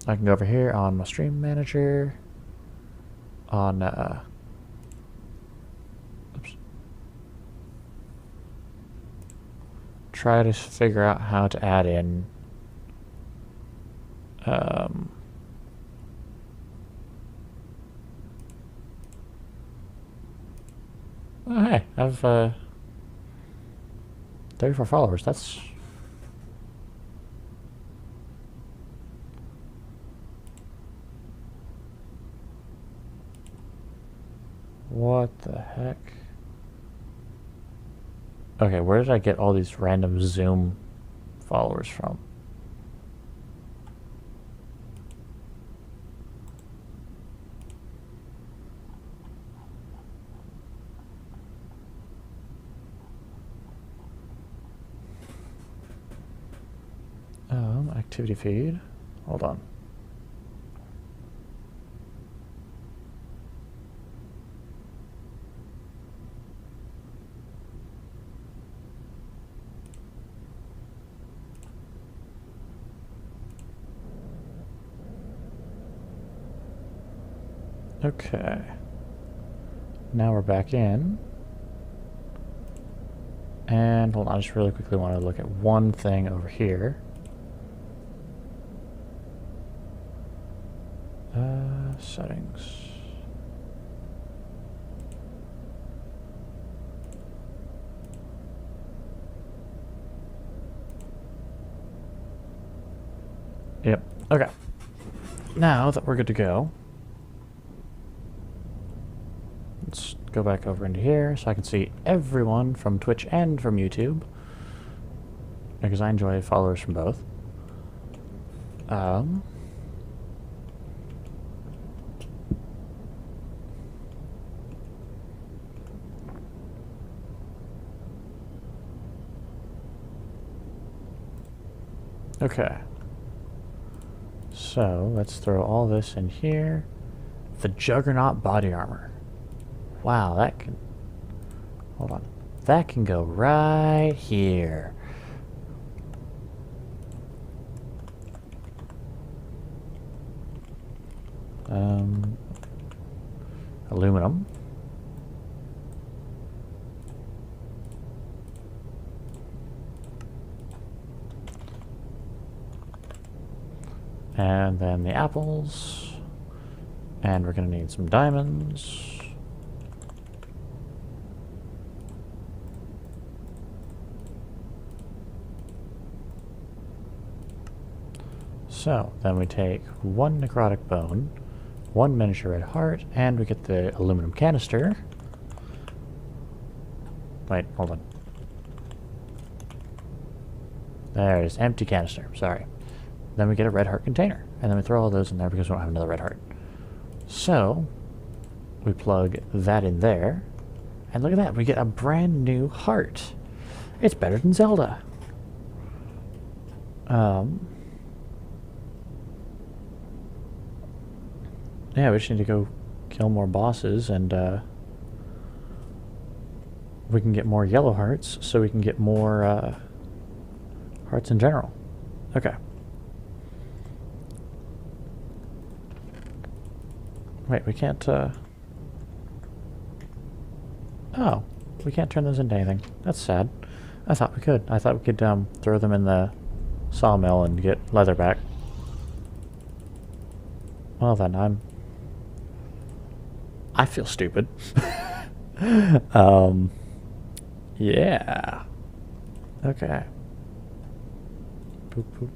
can go over here on my stream manager, on, oops. Try to figure out how to add in, oh, hey, I have, 34 followers. That's What the heck? Okay, where did I get all these random Zoom followers from? Activity feed. Hold on. Okay. Now we're back in. And hold on, I just really quickly want to look at one thing over here. Settings. Yep. Okay. Now that we're good to go, let's go back over into here so I can see everyone from Twitch and from YouTube, because I enjoy followers from both. Okay. So let's throw all this in here. The Juggernaut body armor. Wow, that can... Hold on. That can go right here. Aluminum. And then the apples. And we're going to need some diamonds. So, then we take one necrotic bone, one miniature red heart, and we get the aluminum canister. Wait, hold on. There it is, empty canister, sorry. Then we get a red heart container, and then we throw all those in there because we don't have another red heart. So, we plug that in there, and look at that, we get a brand new heart. It's better than Zelda. Yeah, we just need to go kill more bosses, and we can get more yellow hearts, so we can get more hearts in general. Okay. Wait, we can't, oh, we can't turn those into anything. That's sad. I thought we could. I thought we could, throw them in the sawmill and get leather back. Well then, I feel stupid. Yeah. Okay. Boop, boop.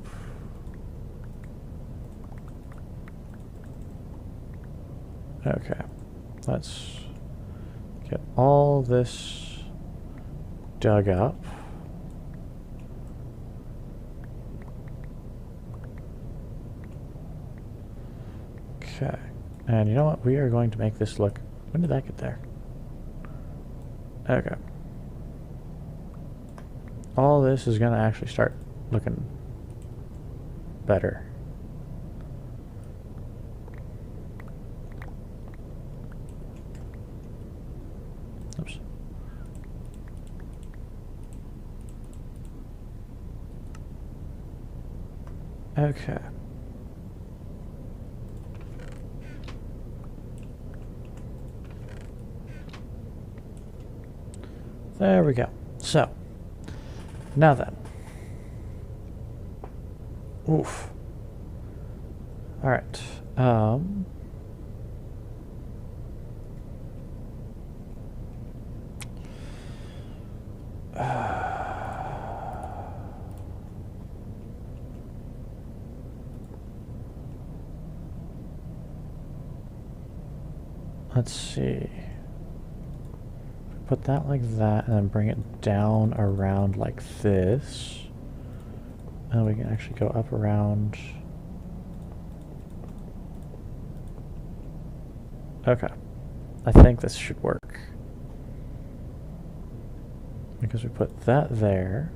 Okay. Let's get all this dug up. Okay. And you know what? We are going to make this look... When did that get there? Okay. All this is going to actually start looking better. Oops. Okay. There we go. So, now then. Oof. Alright. Let's see. put that like that, and then bring it down around like this. And we can actually go up around. Okay. I think this should work. Because we put that there.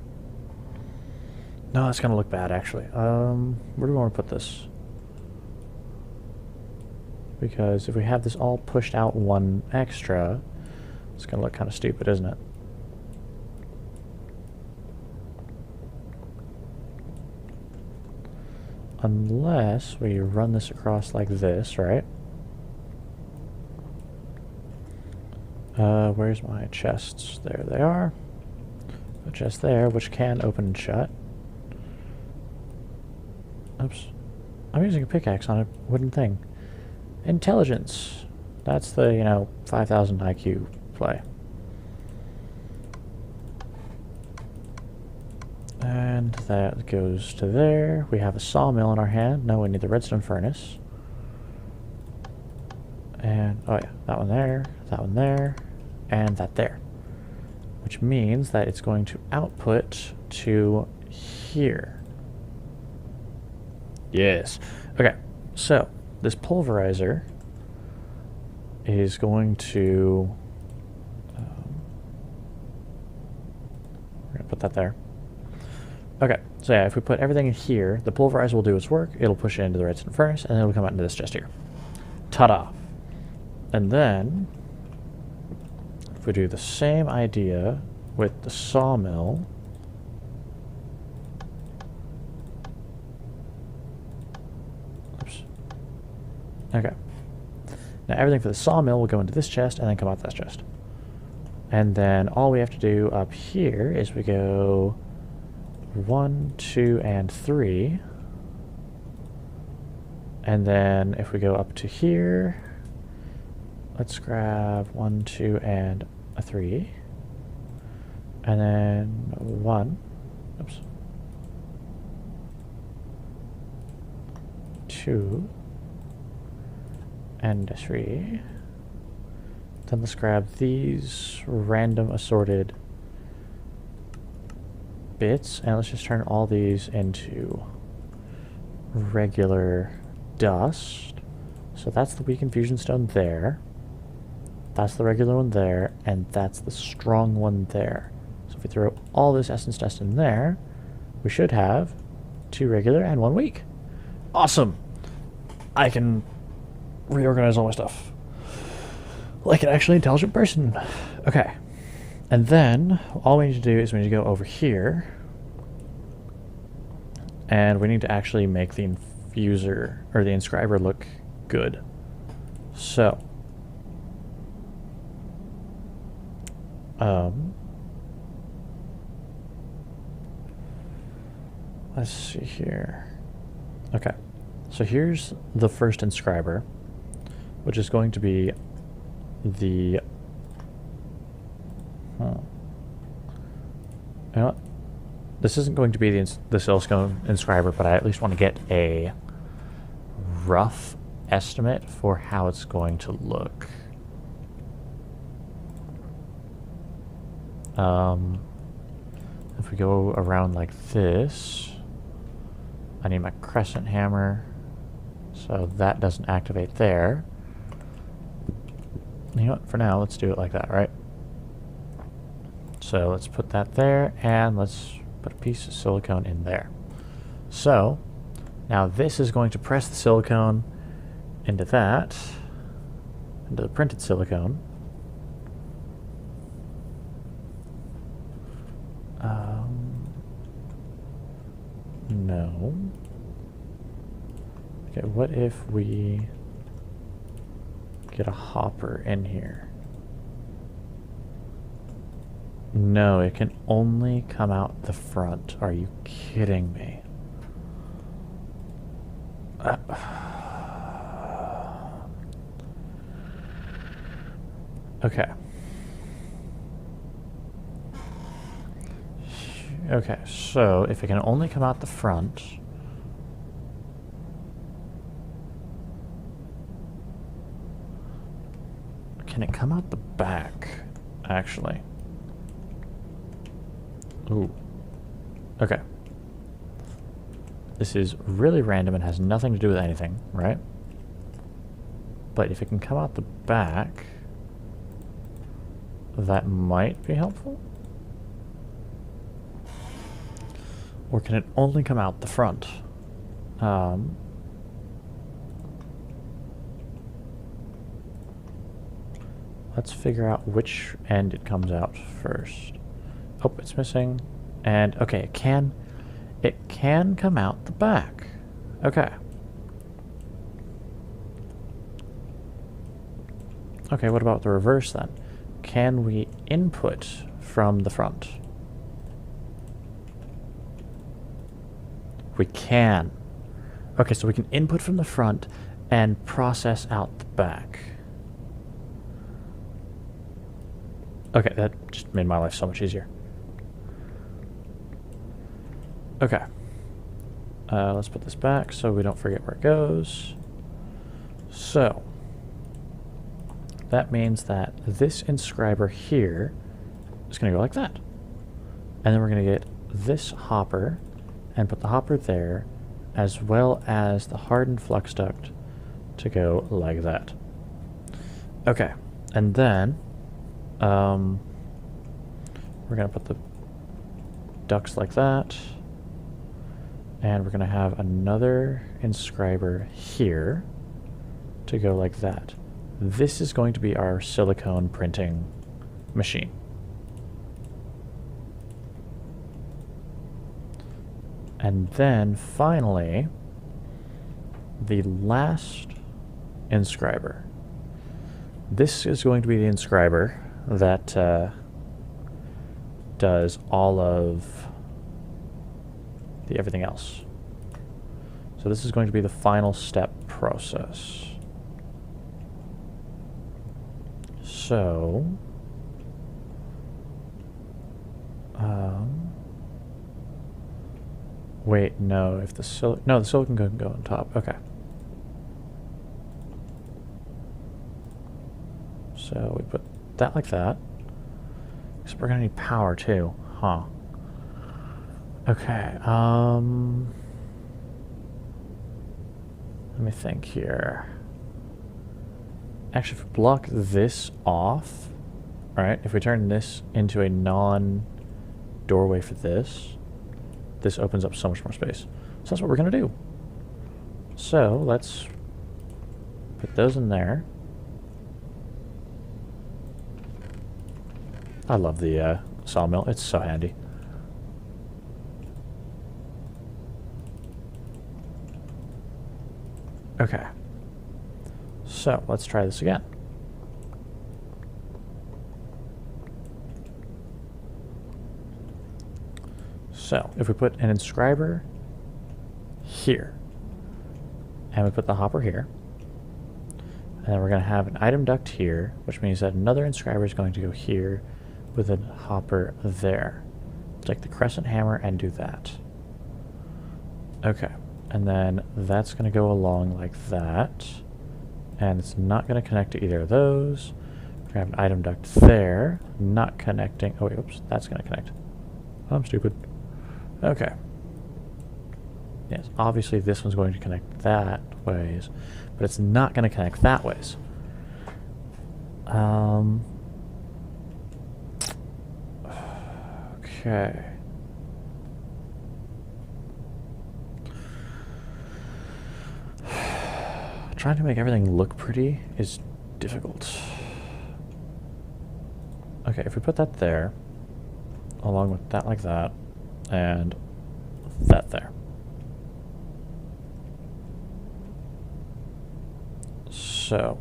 No, that's going to look bad, actually. Where do we want to put this? Because if we have this all pushed out one extra, it's going to look kind of stupid, isn't it? Unless we run this across like this, right? Where's my chests? There they are. A chest there, which can open and shut. Oops. I'm using a pickaxe on a wooden thing. Intelligence. That's the, 5,000 IQ play. And that goes to there. We have a sawmill in our hand. No, we need the redstone furnace. And, oh yeah, that one there, and that there. Which means that it's going to output to here. Yes. Okay, so this pulverizer is going to... we're going to put that there. Okay, so yeah, if we put everything in here, the pulverizer will do its work. It'll push it into the redstone furnace, and then it'll come out into this chest here. Ta-da! And then, if we do the same idea with the sawmill, oops. Okay. Now everything for the sawmill will go into this chest and then come out this chest. And then all we have to do up here is we go 1, 2, and 3. And then if we go up to here, let's grab 1, 2, and a 3. And then 1. Oops. 2. And a 3. Then let's grab these random assorted bits, and let's just turn all these into regular dust. So that's the weakened fusion stone there. That's the regular one there, and that's the strong one there. So if we throw all this essence dust in there, we should have 2 regular and 1 weak. Awesome! I can reorganize all my stuff like an actually intelligent person. Okay. And then all we need to do is we need to go over here, and we need to actually make the infuser or the inscriber look good. So let's see here. Okay, so here's the first inscriber, which is going to be the you know what? This isn't going to be the silicone inscriber, but I at least want to get a rough estimate for how it's going to look. If we go around like this, I need my crescent hammer, so that doesn't activate there. You know what? For now, let's do it like that, right? So let's put that there, and let's put a piece of silicone in there. So now this is going to press the silicone into that, into the printed silicone. No. Okay, what if we get a hopper in here? No, it can only come out the front. Are you kidding me? Okay. Okay, so if it can only come out the front, can it come out the back? actually. Ooh. Okay. This is really random and has nothing to do with anything, right? But if it can come out the back, that might be helpful. Or can it only come out the front? Let's figure out which end it comes out first. Oh, it's missing. And okay, it can come out the back. Okay. Okay, what about the reverse then? Can we input from the front? We can. Okay, so we can input from the front and process out the back. Okay, that just made my life so much easier. Okay. Let's put this back so we don't forget where it goes. So, that means that this inscriber here is going to go like that. And then we're going to get this hopper and put the hopper there, as well as the hardened flux duct to go like that. Okay, and then we're going to put the ducts like that. And we're going to have another inscriber here to go like that. This is going to be our silicone printing machine. And then finally, the last inscriber. This is going to be the inscriber that does all of the everything else. So this is going to be the final step process. So, wait, no, if the the silicon can go on top. Okay. So we put that like that. So we're gonna need power too, huh? Okay, let me think here. Actually, if we block this off, right, if we turn this into a non-doorway for this, this opens up so much more space. So that's what we're going to do. So let's put those in there. I love the sawmill. It's so handy. Okay. So, let's try this again. So, if we put an inscriber here, and we put the hopper here, and then we're going to have an item duct here, which means that another inscriber is going to go here with a hopper there. Take the crescent hammer and do that. Okay. And then that's going to go along like that. And it's not going to connect to either of those. We're going to have an item duct there, not connecting. Oh, wait, oops, that's going to connect. I'm stupid. Okay. Yes, obviously this one's going to connect that ways, but it's not going to connect that ways. Okay. Trying to make everything look pretty is difficult. Okay, if we put that there, along with that like that, and that there. So,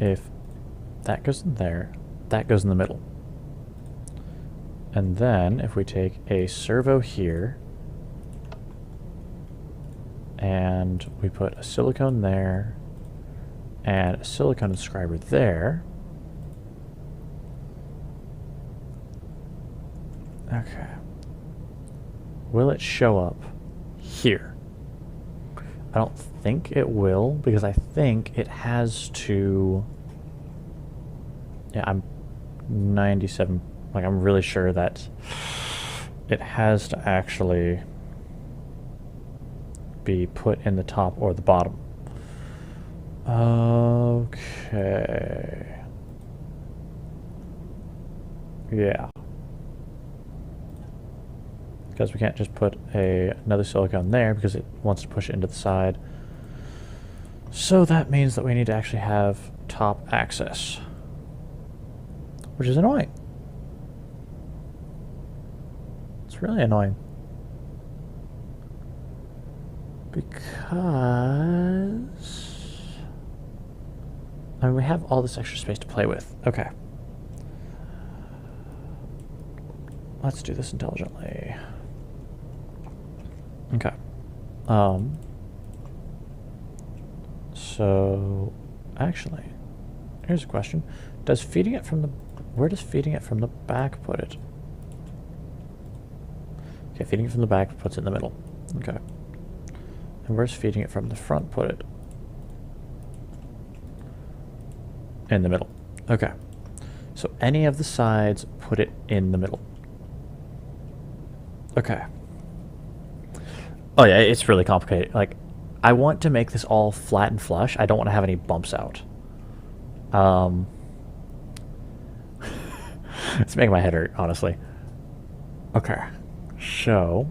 if that goes in there, that goes in the middle. And then, if we take a servo here, and we put a silicone there, and a silicone inscriber there. Okay. Will it show up here? I don't think it will, because I think it has to Yeah, I'm 97. Like, I'm really sure that it has to actually be put in the top or the bottom. Okay. Yeah. Because we can't just put another silicone there because it wants to push it into the side. So that means that we need to actually have top access, which is annoying. It's really annoying. Because... I mean, we have all this extra space to play with. Okay. Let's do this intelligently. Okay. So, actually, here's a question. Does feeding it from the... Where does feeding it from the back put it? Okay, feeding it from the back puts it in the middle. Okay. And where's feeding it from the front put it? In the middle. Okay. So any of the sides, put it in the middle. Okay. Oh yeah, it's really complicated. Like, I want to make this all flat and flush. I don't want to have any bumps out. It's making my head hurt, honestly. Okay. So,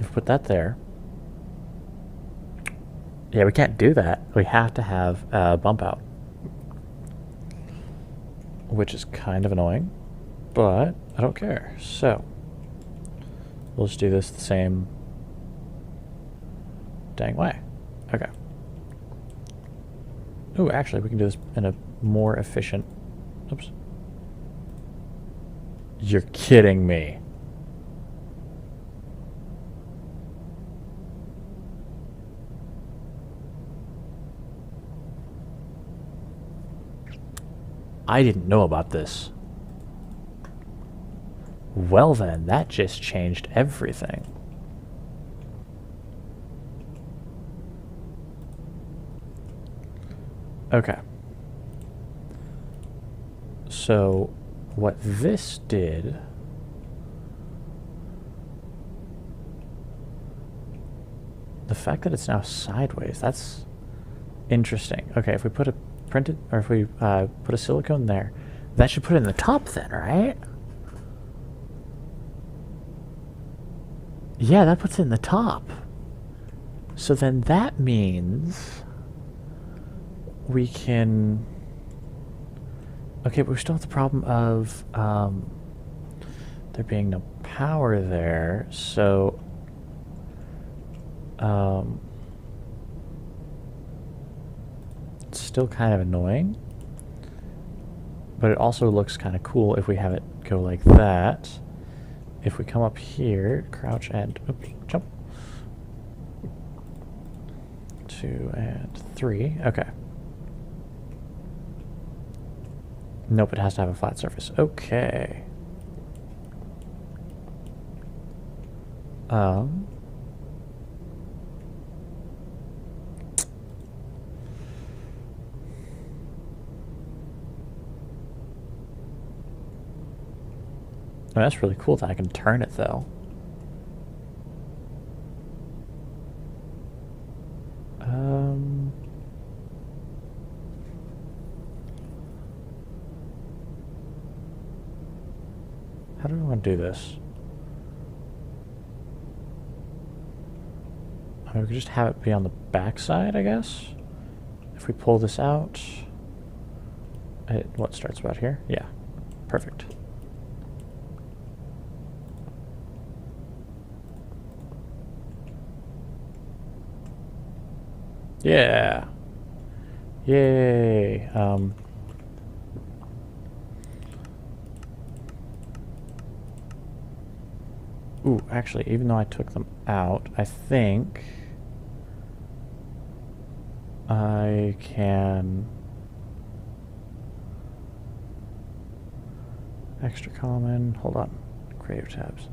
if we put that there. Yeah, we can't do that. We have to have a bump out. Which is kind of annoying. But, I don't care. So, we'll just do this the same dang way. Okay. Ooh, actually, we can do this in a more efficient... Oops. You're kidding me. I didn't know about this. Well then, that just changed everything. Okay. So, what this did... The fact that it's now sideways, that's interesting. Okay, if we put a printed, or if we put a silicone there, that should put it in the top then, right? Yeah, that puts it in the top. So then that means we can... Okay, but we still have the problem of there being no power there, so... it's still kind of annoying, but it also looks kind of cool if we have it go like that. If we come up here, crouch and oops, jump. 2 and 3. Okay. Nope, it has to have a flat surface. Okay. Oh, that's really cool that I can turn it, though. How do I want to do this? I mean, we could just have it be on the back side, I guess. If we pull this out, what starts about here? Yeah, perfect. Yeah. Yay. Ooh, actually, even though I took them out, I think I can... Extra common, hold on, creative tabs.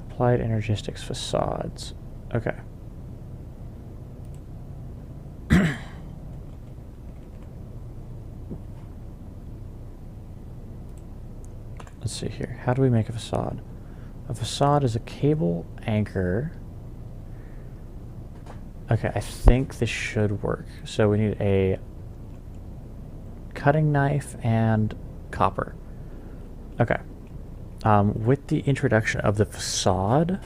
Applied Energistics facades. Okay. Let's see here. How do we make a facade? A facade is a cable anchor. Okay, I think this should work. So we need a cutting knife and copper. Okay. With the introduction of the facade,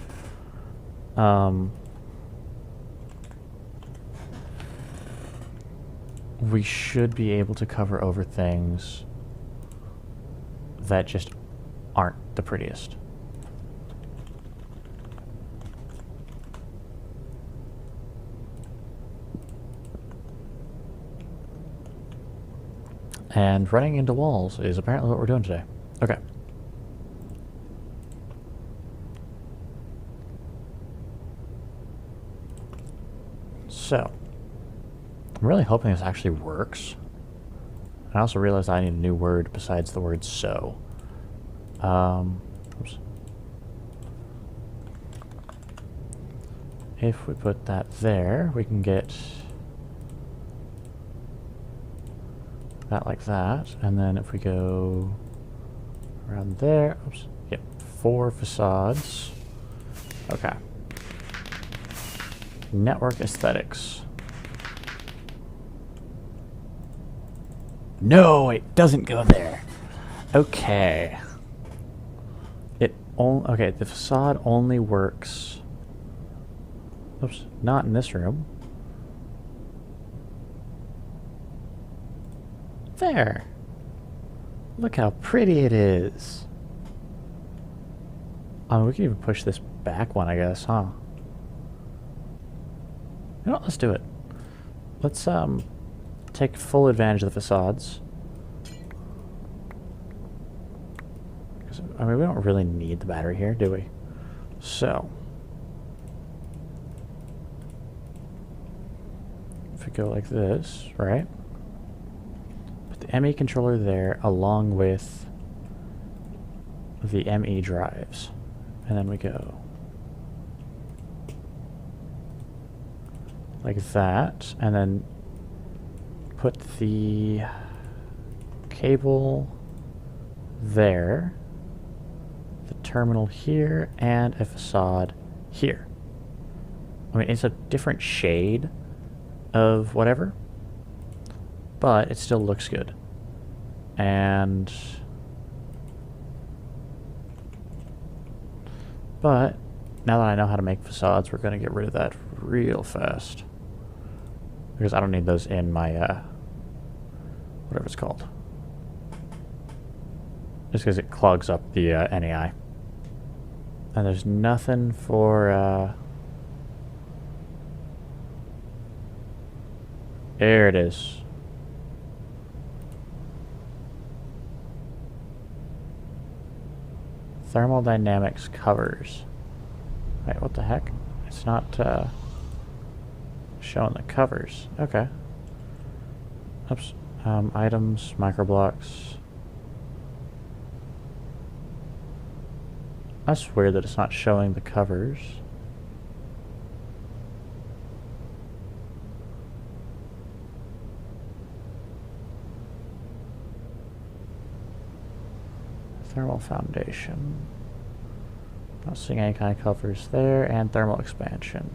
we should be able to cover over things that just aren't the prettiest. And running into walls is apparently what we're doing today. Okay. So, I'm really hoping this actually works. I also realized I need a new word besides the word so. Oops. If we put that there, we can get that like that, and then if we go around there, oops, yep, 4 facades. Okay. Network aesthetics. No, it doesn't go there. Okay. Okay, the facade only works. Oops, not in this room. There. Look how pretty it is. We can even push this back one, I guess, huh? You know what, let's do it. Let's take full advantage of the facades. I mean, we don't really need the battery here, do we? So, if we go like this, right? Put the ME controller there along with the ME drives. And then we go like that, and then put the cable there, the terminal here, and a facade here. I mean, it's a different shade of whatever, but it still looks good. And but now that I know how to make facades, we're going to get rid of that real fast, because I don't need those in my whatever it's called, just because it clogs up the NAI. And there's nothing for there it is. Thermodynamics covers. Wait, what the heck? It's not showing the covers. Okay. Oops. Items, microblocks. That's weird that it's not showing the covers. Thermal foundation. Not seeing any kind of covers there, and thermal expansion.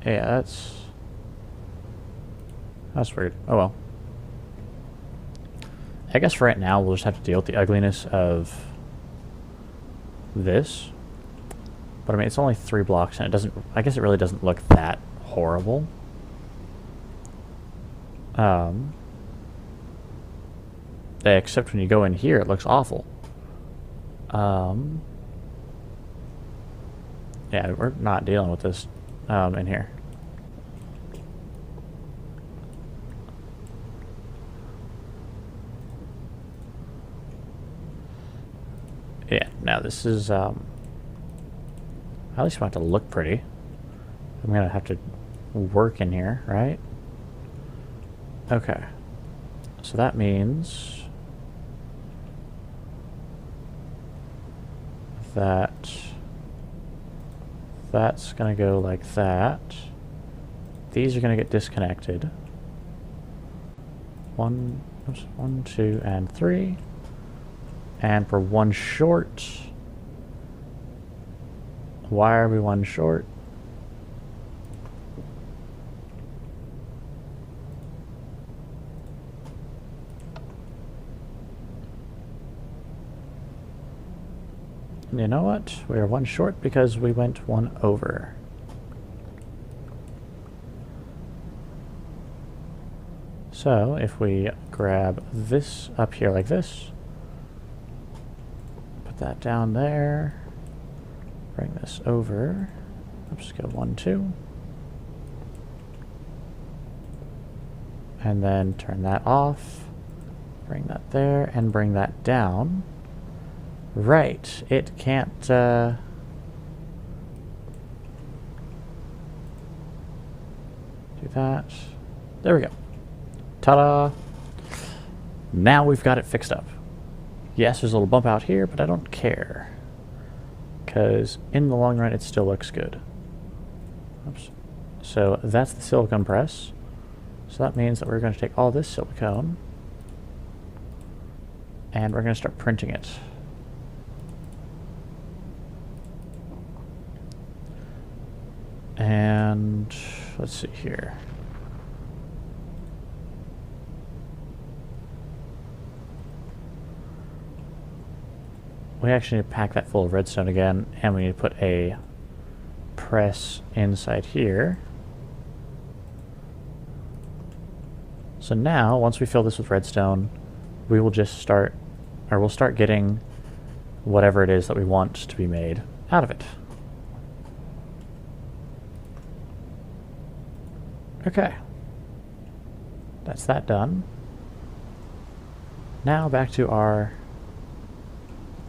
Yeah, that's weird. Oh well. I guess for right now we'll just have to deal with the ugliness of this. But I mean, it's only 3 blocks, and it doesn't. I guess it really doesn't look that horrible. Except when you go in here, it looks awful. Yeah, we're not dealing with this in here. Yeah, now this is, at least I want it to look pretty. I'm gonna have to work in here, right? Okay. So that means that that's gonna go like that. These are gonna get disconnected. 1, Oops, 1, 2, and 3. And we're 1 short. Why are we 1 short? You know what? We are 1 short because we went 1 over. So if we grab this up here like this, put that down there, bring this over, oops, go 1, 2, and then turn that off, bring that there, and bring that down. Right, it can't, do that. There we go. Ta-da! Now we've got it fixed up. Yes, there's a little bump out here, but I don't care. Because in the long run, it still looks good. Oops. So that's the silicone press. So that means that we're going to take all this silicone and we're going to start printing it. And let's see here. We actually need to pack that full of redstone again, and we need to put a press inside here. So now, once we fill this with redstone, we will just start, or we'll start getting whatever it is that we want to be made out of it. Okay. That's that done. Now back to our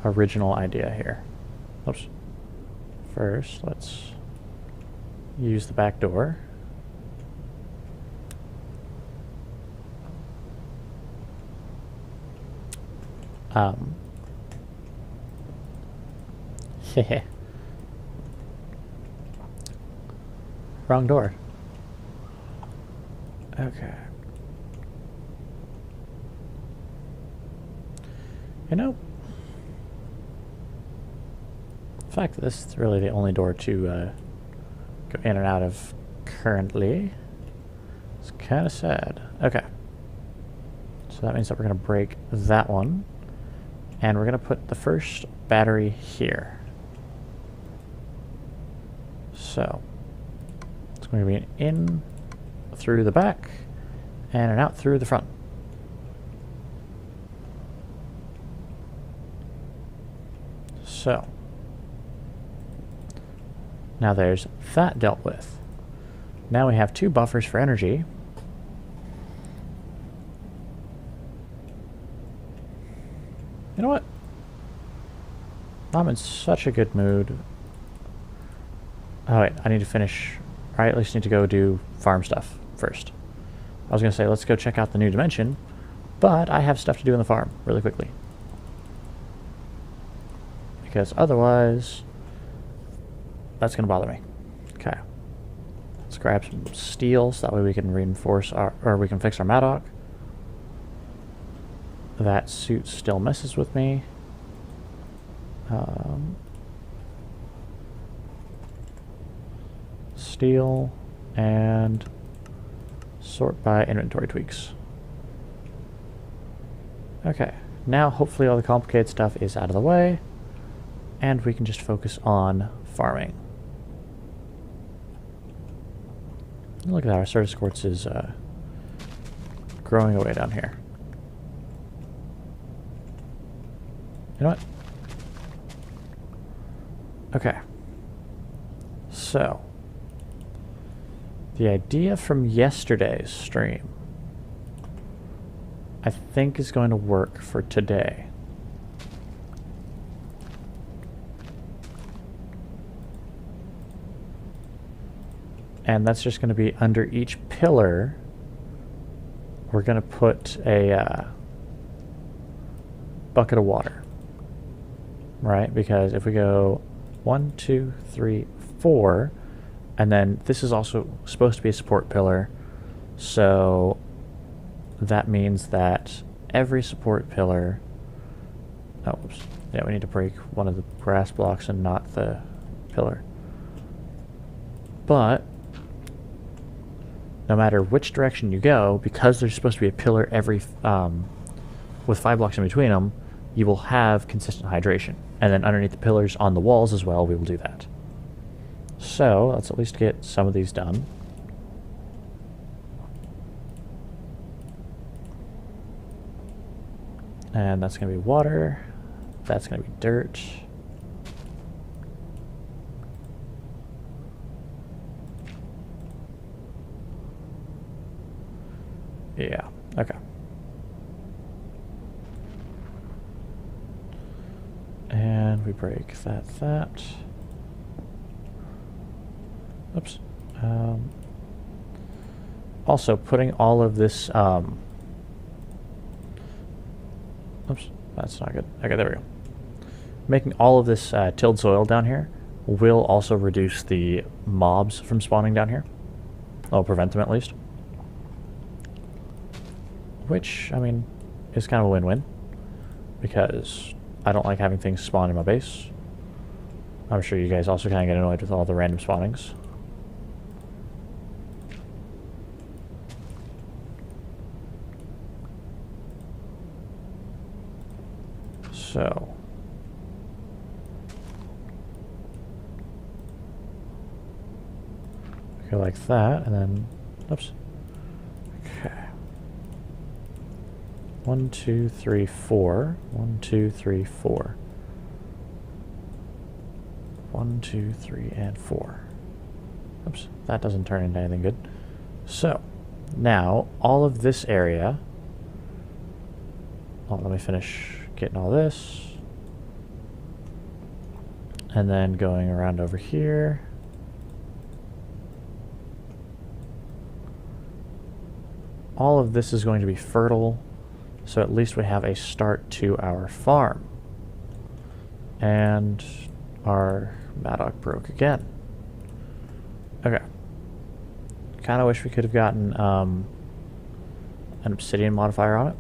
original idea here. Oops. First, let's use the back door. Wrong door. Okay. You know, the fact that this is really the only door to go in and out of currently is kind of sad. Okay. So that means that we're going to break that one. And we're going to put the first battery here. So it's going to be an in through the back and an out through the front. So now there's that dealt with. Now we have 2 buffers for energy. You know what? I'm in such a good mood. Oh wait, I need to finish, or I at least need to go do farm stuff first. I was going to say, let's go check out the new dimension, but I have stuff to do on the farm really quickly. Because otherwise, that's going to bother me. Okay. Let's grab some steel so that way we can reinforce our, or we can fix our Madoc. That suit still messes with me. Steel and sort by inventory tweaks. Okay, now hopefully all the complicated stuff is out of the way and we can just focus on farming. Look at that, our service quartz is growing away down here. You know what? Okay. So, the idea from yesterday's stream, I think is going to work for today. And that's just going to be under each pillar, we're going to put a bucket of water. Right? Because if we go 1, 2, 3, 4, and then this is also supposed to be a support pillar, so that means that every support pillar... Oh, oops. Yeah, we need to break one of the grass blocks and not the pillar. But no matter which direction you go, because there's supposed to be a pillar every with 5 blocks in between them, you will have consistent hydration. And then underneath the pillars on the walls as well, we will do that. So let's at least get some of these done. And that's going to be water. That's going to be dirt. Yeah, okay. And we break that. Oops. Also, putting all of this... oops, that's not good. Okay, there we go. Making all of this tilled soil down here will also reduce the mobs from spawning down here. Or prevent them at least. Which, I mean, is kind of a win-win. Because I don't like having things spawn in my base. I'm sure you guys also kind of get annoyed with all the random spawnings. So... go like that, and then... oops. Okay. 1, 2, 3, 4. 1, 2, 3, 4. 1, 2, 3, and 4. Oops, that doesn't turn into anything good. So, now, all of this area... oh, let me finish getting all this. And then going around over here. All of this is going to be fertile, so at least we have a start to our farm. And our Madoc broke again. Okay. Kind of wish we could have gotten an obsidian modifier on it.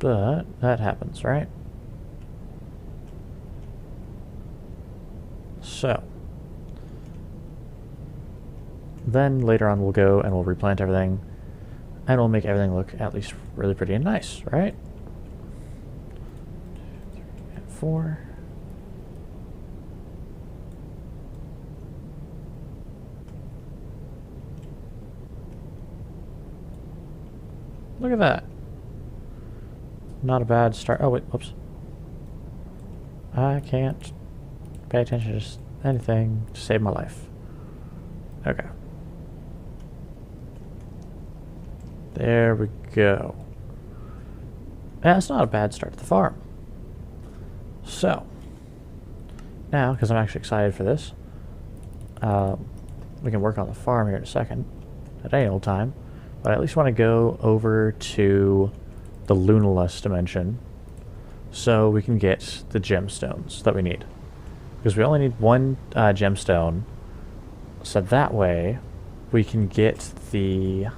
But that happens, right? So. Then later on we'll go and we'll replant everything. And we'll make everything look at least really pretty and nice, right? 2, 3, and 4. Look at that. Not a bad start. Oh, wait, whoops. I can't pay attention to just anything to save my life. Okay. There we go. That's not a bad start to the farm. So, now, because I'm actually excited for this, we can work on the farm here in a second, at any old time, but I at least want to go over to the Lunaless dimension so we can get the gemstones that we need. Because we only need 1 gemstone, so that way we can get the...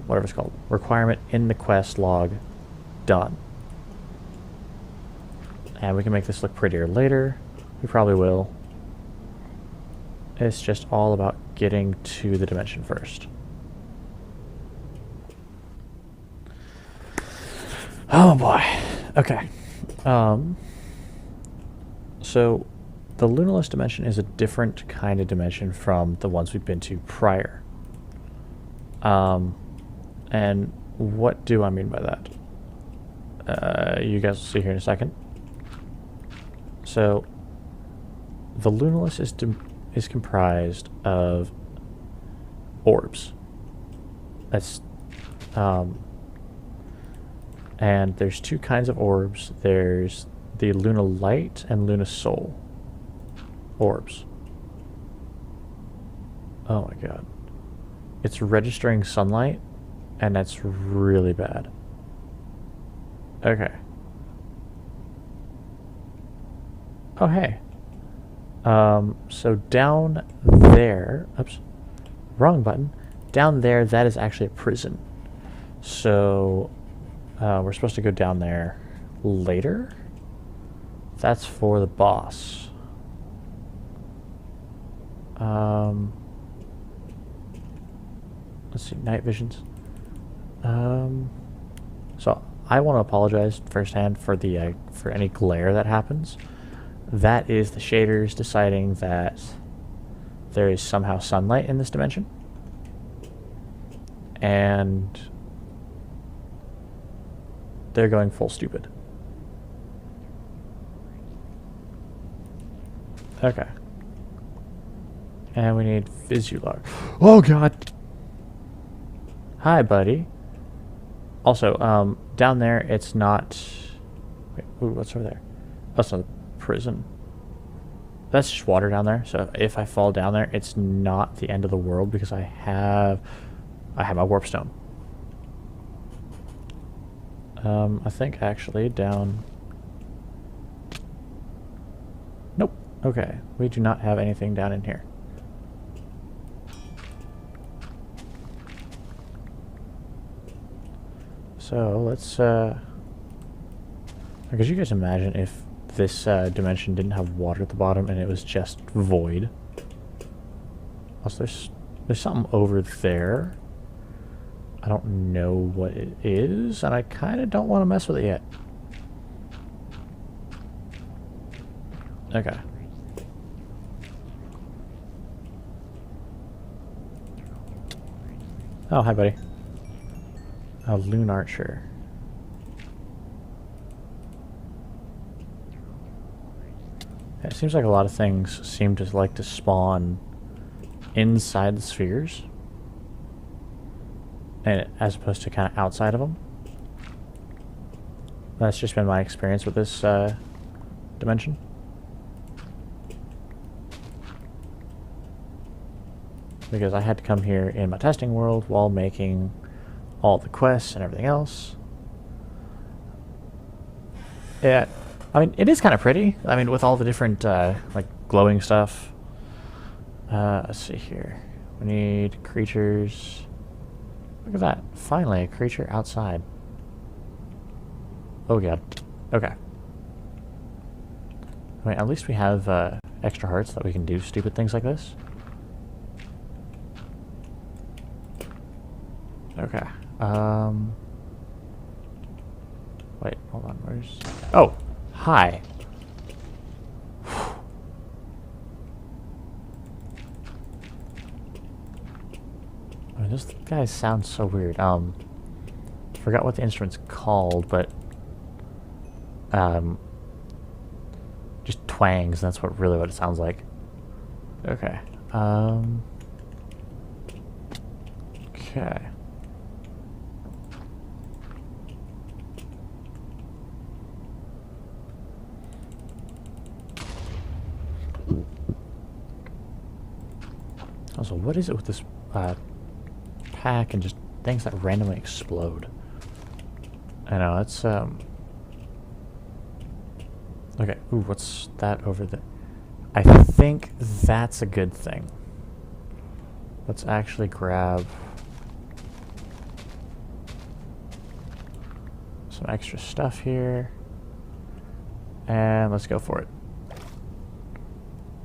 whatever it's called, requirement in the quest log done. And we can make this look prettier later. We probably will. It's just all about getting to the dimension first. Oh boy. Okay. So the Lunaless dimension is a different kind of dimension from the ones we've been to prior. And what do I mean by that? You guys will see here in a second. So, the Lunaless is comprised of orbs. That's, and there's 2 kinds of orbs. There's the Luna Light and Luna Soul orbs. Oh my god. It's registering sunlight, and that's really bad. Okay. Oh, hey. So down there, oops, wrong button. down there, that is actually a prison. So we're supposed to go down there later. That's for the boss. Let's see, night visions. So I want to apologize firsthand for the for any glare that happens. That is the shaders deciding that there is somehow sunlight in this dimension. And they're going full stupid. Okay. And we need Visular. Oh god! Hi, buddy. Also, down there, it's not... Wait, ooh, what's over there? Oh, it's not a prison. That's just water down there, so if I fall down there, it's not the end of the world because I have my warp stone. I think actually down... Nope. Okay, we do not have anything down in here. So let's could you guys imagine if this dimension didn't have water at the bottom and it was just void? Also, there's something over there. I don't know what it is, and I kind of don't want to mess with it yet. Okay. Oh, hi, buddy. A Loon Archer. It seems like a lot of things seem to like to spawn inside the spheres, and as opposed to kind of outside of them. That's just been my experience with this dimension. Because I had to come here in my testing world while making all the quests and everything else. Yeah, I mean, it is kind of pretty. I mean, with all the different, like, glowing stuff. Let's see here. We need creatures. Look at that. Finally, a creature outside. Oh, God. Okay. I mean, at least we have, extra hearts that we can do stupid things like this. Okay. Wait, hold on, where's... Oh! Hi! I mean, this guy sounds so weird. Forgot what the instrument's called, but... just twangs, that's really what it sounds like. Okay. Okay. Also, what is it with this pack and just things that randomly explode? I know, it's okay, ooh, what's that over there? I think that's a good thing. Let's actually grab some extra stuff here. And let's go for it.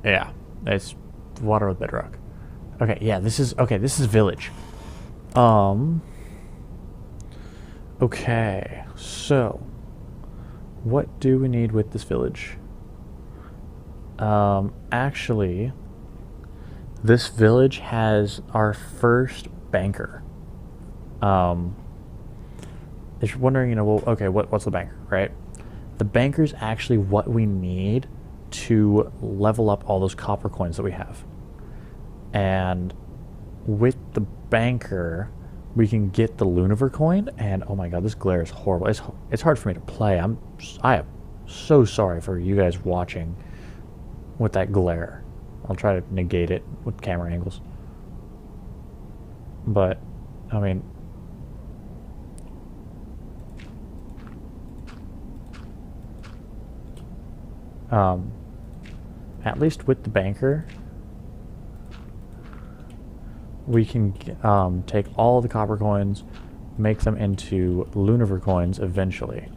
Yeah, it's water with bedrock. Okay, yeah, this is village. Okay, so what do we need with this village? Actually, this village has our first banker. If you're wondering, you know, well, okay, what's the banker, right? The banker's actually what we need to level up all those copper coins that we have. And with the banker, we can get the Lunaver coin, and oh my god, this glare is horrible. It's hard for me to play. I am so sorry for you guys watching with that glare. I'll try to negate it with camera angles. But, I mean... at least with the banker, we can take all the copper coins, make them into Luniver coins eventually.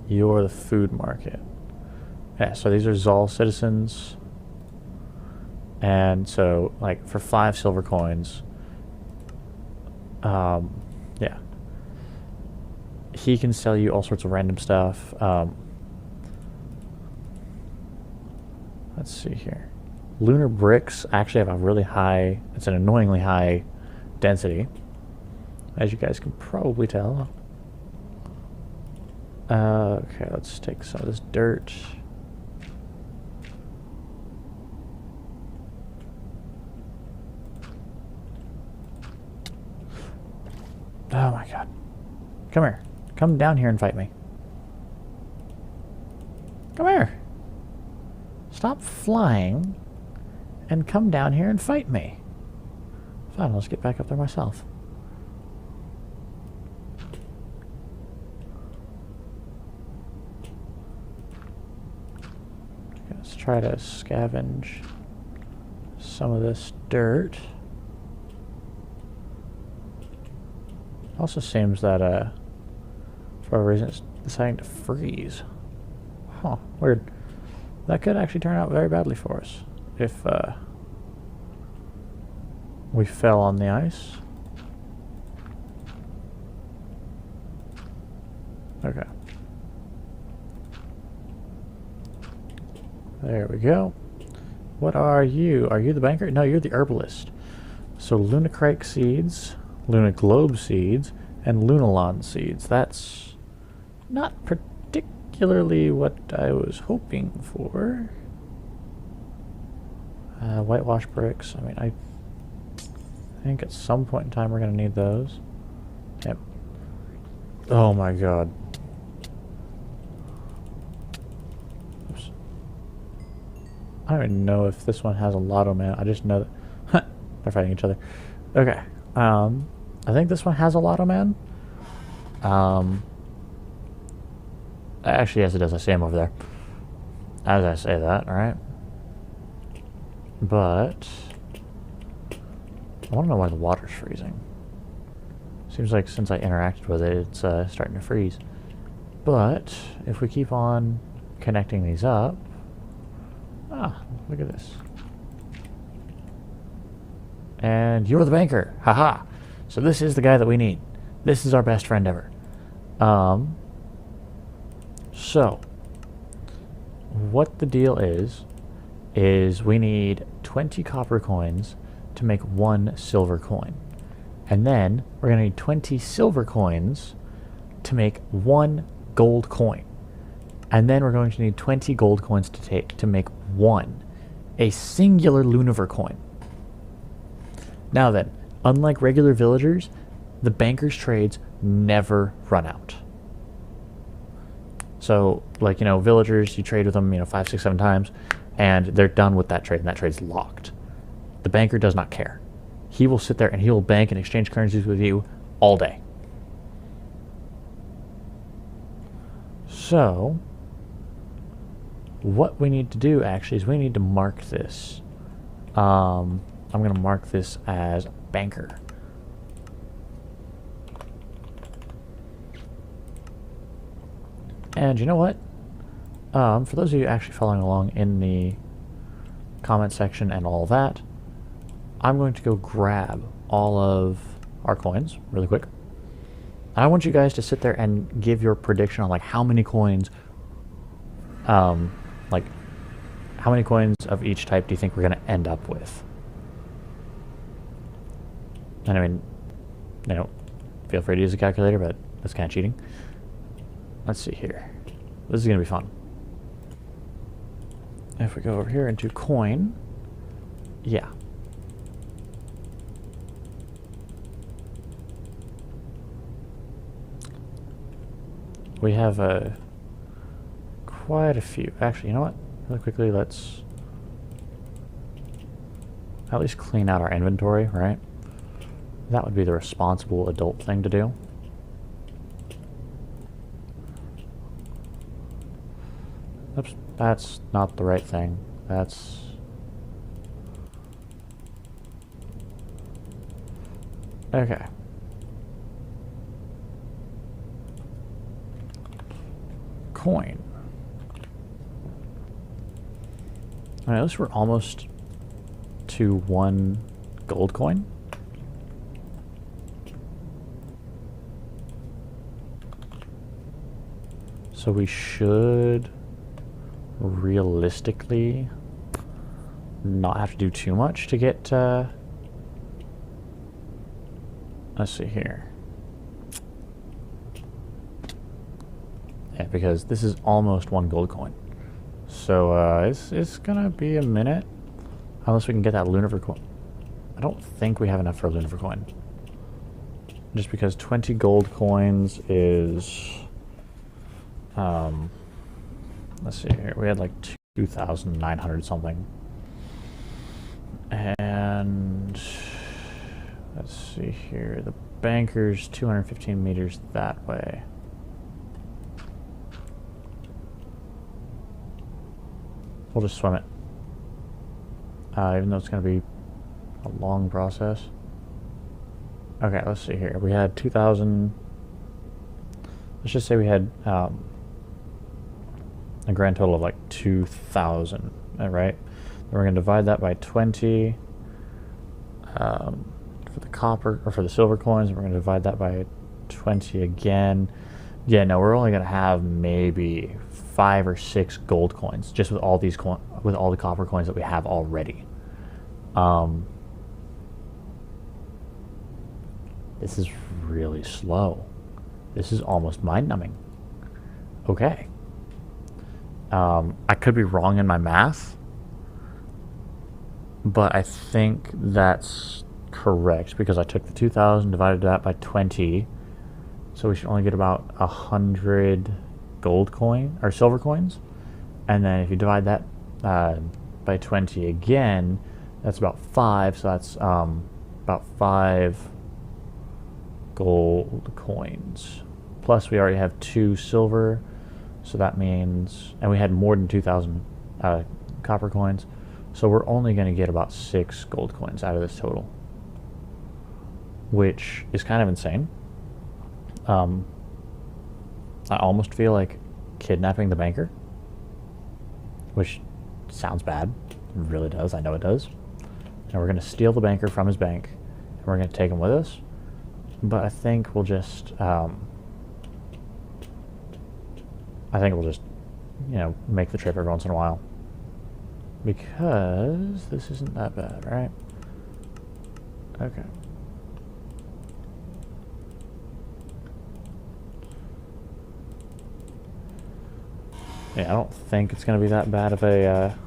You're the food market. Yeah, so these are Zal citizens. And so, like, for 5 silver coins, yeah. He can sell you all sorts of random stuff. Let's see here. Lunar bricks actually have a really high, it's an annoyingly high density, as you guys can probably tell. Okay, let's take some of this dirt. Oh my god. Come here. Come down here and fight me. Come here. Stop flying and come down here and fight me. Fine, let's get back up there myself. Okay, let's try to scavenge some of this dirt. Also seems that, for a reason, it's deciding to freeze. Huh, weird. That could actually turn out very badly for us if we fell on the ice. Okay. There we go. What are you? Are you the banker? No, you're the herbalist. So Lunacrake seeds, Lunaglobe seeds, and Lunalon seeds. That's not particularly what I was hoping for. Whitewash bricks. I mean, I think at some point in time we're going to need those. Yep. Oh my god. Oops. I don't even know if this one has a lotto man. I just know that they're fighting each other. Okay. I think this one has a lotto man. Actually, yes, it does. I see him over there. As I say that, alright. But I want to know why the water's freezing. Seems like since I interacted with it, it's starting to freeze. But if we keep on connecting these up... Ah, look at this. And you're the banker. Haha. So this is the guy that we need. This is our best friend ever. So what the deal is we need 20 copper coins to make 1 silver coin. And then we're going to need 20 silver coins to make 1 gold coin. And then we're going to need 20 gold coins to make a singular Luniver coin. Now then, unlike regular villagers, the banker's trades never run out. So, like, you know, villagers, you trade with them, 5, 6, 7 times, and they're done with that trade, and that trade's locked. The banker does not care. He will sit there and he will bank and exchange currencies with you all day. So, what we need to do, actually, is we need to mark this. I'm going to mark this as banker. And you know what? For those of you actually following along in the comment section and all that, I'm going to go grab all of our coins really quick. I want you guys to sit there and give your prediction on like how many coins, like how many coins of each type do you think we're going to end up with? And I mean, feel free to use a calculator, but that's kind of cheating. Let's see here. This is going to be fun. If we go over here into coin, yeah. We have quite a few. Actually, you know what? Really quickly, let's at least clean out our inventory, right? That would be the responsible adult thing to do. Oops, that's not the right thing. That's... Okay. Coin. I notice we're almost to 1 gold coin. So we should realistically not have to do too much to get, let's see here. Yeah, because this is almost 1 gold coin. So, it's gonna be a minute. Unless we can get that Lunaver coin. I don't think we have enough for a Lunaver coin. Just because 20 gold coins is... let's see here. We had like 2,900 something. And... let's see here. The banker's 215 meters that way. We'll just swim it. Even though it's going to be a long process. Okay, let's see here. We had 2,000... let's just say we had a grand total of like 2,000, right? Then we're going to divide that by 20 for the copper, or for the silver coins, and we're going to divide that by 20 again. Yeah, no, we're only going to have maybe 5 or 6 gold coins, just with all these with all the copper coins that we have already. This is really slow. This is almost mind-numbing. Okay. I could be wrong in my math, but I think that's correct because I took the 2,000, divided that by 20, so we should only get about 100 gold coin or silver coins, and then if you divide that by 20 again, that's about 5. So that's about 5 gold coins. Plus, we already have 2 silver, so that means, and we had more than 2,000 copper coins, so we're only going to get about 6 gold coins out of this total, which is kind of insane. I almost feel like kidnapping the banker, which sounds bad. It really does. I know it does. And we're going to steal the banker from his bank, and we're going to take him with us. But I think we'll just, you know, make the trip every once in a while. Because this isn't that bad, right? Okay. Yeah, I don't think it's going to be that bad of a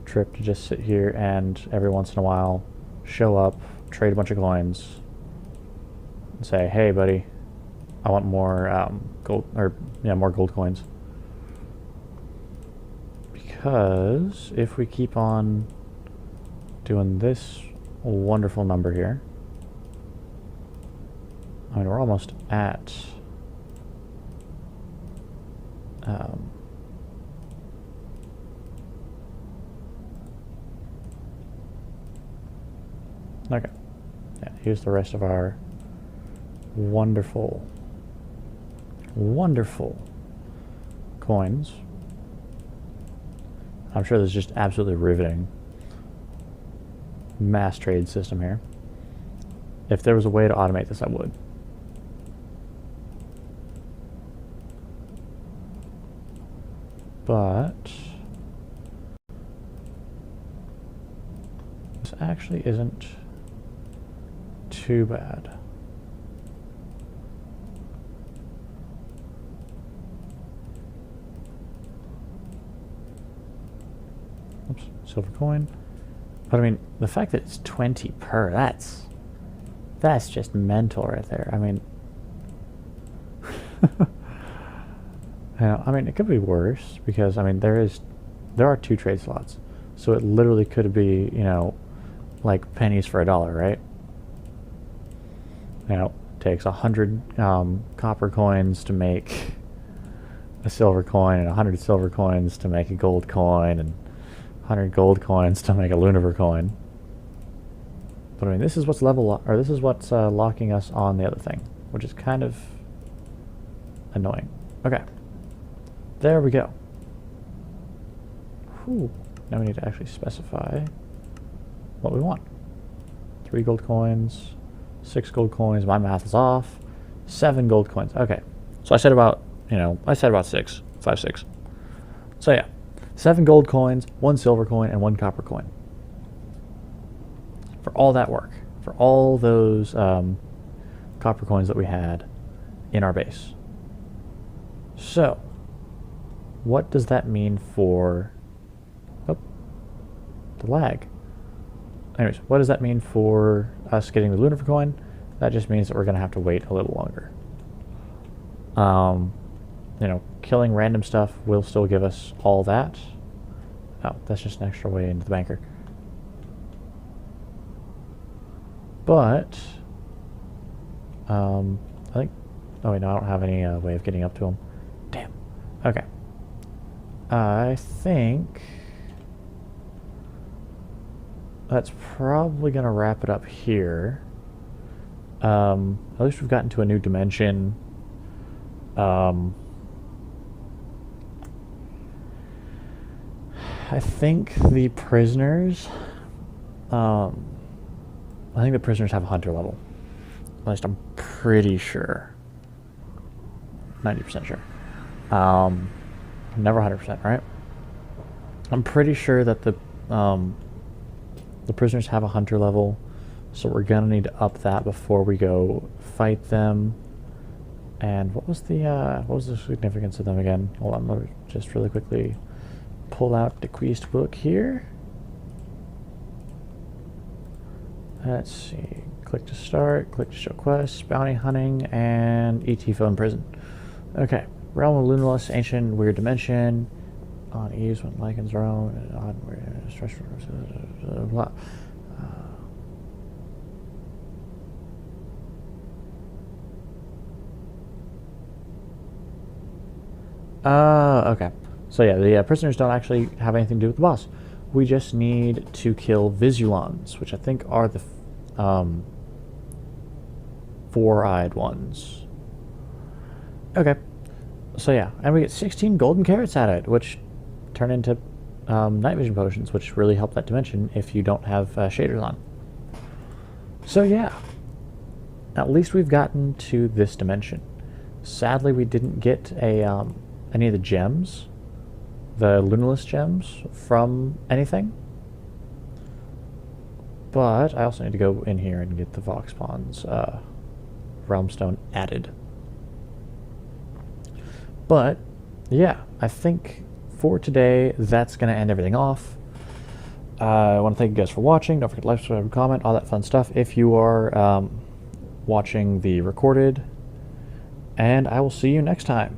trip to just sit here and every once in a while show up, trade a bunch of coins, and say, hey, buddy, I want more gold, or yeah, more gold coins. Because if we keep on doing this wonderful number here, I mean, we're almost at okay. Yeah, here's the rest of our wonderful, wonderful coins. I'm sure this is just absolutely riveting mass trade system here. If there was a way to automate this, I would. But this actually isn't too bad. Oops, silver coin. But I mean, the fact that it's 20 per, that's just mental right there. I mean, I mean, it could be worse because, I mean, there are 2 trade slots. So it literally could be, you know, like pennies for $1, right? You know, it takes 100 copper coins to make a silver coin, and 100 silver coins to make a gold coin, and 100 gold coins to make a Lunaver coin. But I mean, this is what's this is what's locking us on the other thing, which is kind of annoying. Okay, there we go. Whew. Now we need to actually specify what we want. 3 gold coins, 6 gold coins. My math is off. 7 gold coins. Okay, so I said about 6, 5, 6. So yeah, 7 gold coins, 1 silver coin, and 1 copper coin. For all that work, for all those copper coins that we had in our base. So, what does that mean for the lag? Anyways, what does that mean for us getting the Lunar coin? That just means that we're going to have to wait a little longer. Killing random stuff will still give us all that. Oh, that's just an extra way into the banker. But, I think, oh wait, no, I don't have any way of getting up to him. Damn. Okay. I think that's probably going to wrap it up here. At least we've gotten to a new dimension. I think the prisoners, I think the prisoners have a hunter level. At least I'm pretty sure. 90% sure. Never 100%, right? I'm pretty sure that the prisoners have a hunter level, so we're gonna need to up that before we go fight them. And what was the significance of them again? Hold on, let me just really quickly pull out the quest book here. Let's see. Click to start, click to show quests, bounty hunting, and ET phone prison. Okay. Realm of Lunaless, ancient weird dimension. On ease when lichens are owned, and on weird stressful. Blah. Okay. So yeah, the prisoners don't actually have anything to do with the boss. We just need to kill Visulons, which I think are the 4-eyed ones. Okay. So yeah, and we get 16 golden carrots out of it, which turn into night vision potions, which really help that dimension if you don't have shaders on. So yeah, at least we've gotten to this dimension. Sadly, we didn't get any of the gems, the Lunaless gems, from anything. But I also need to go in here and get the Voxpon's Realm Stone added. But yeah, I think for today that's going to end everything off. I want to thank you guys for watching. Don't forget to like, subscribe, comment, all that fun stuff if you are watching the recorded. And I will see you next time.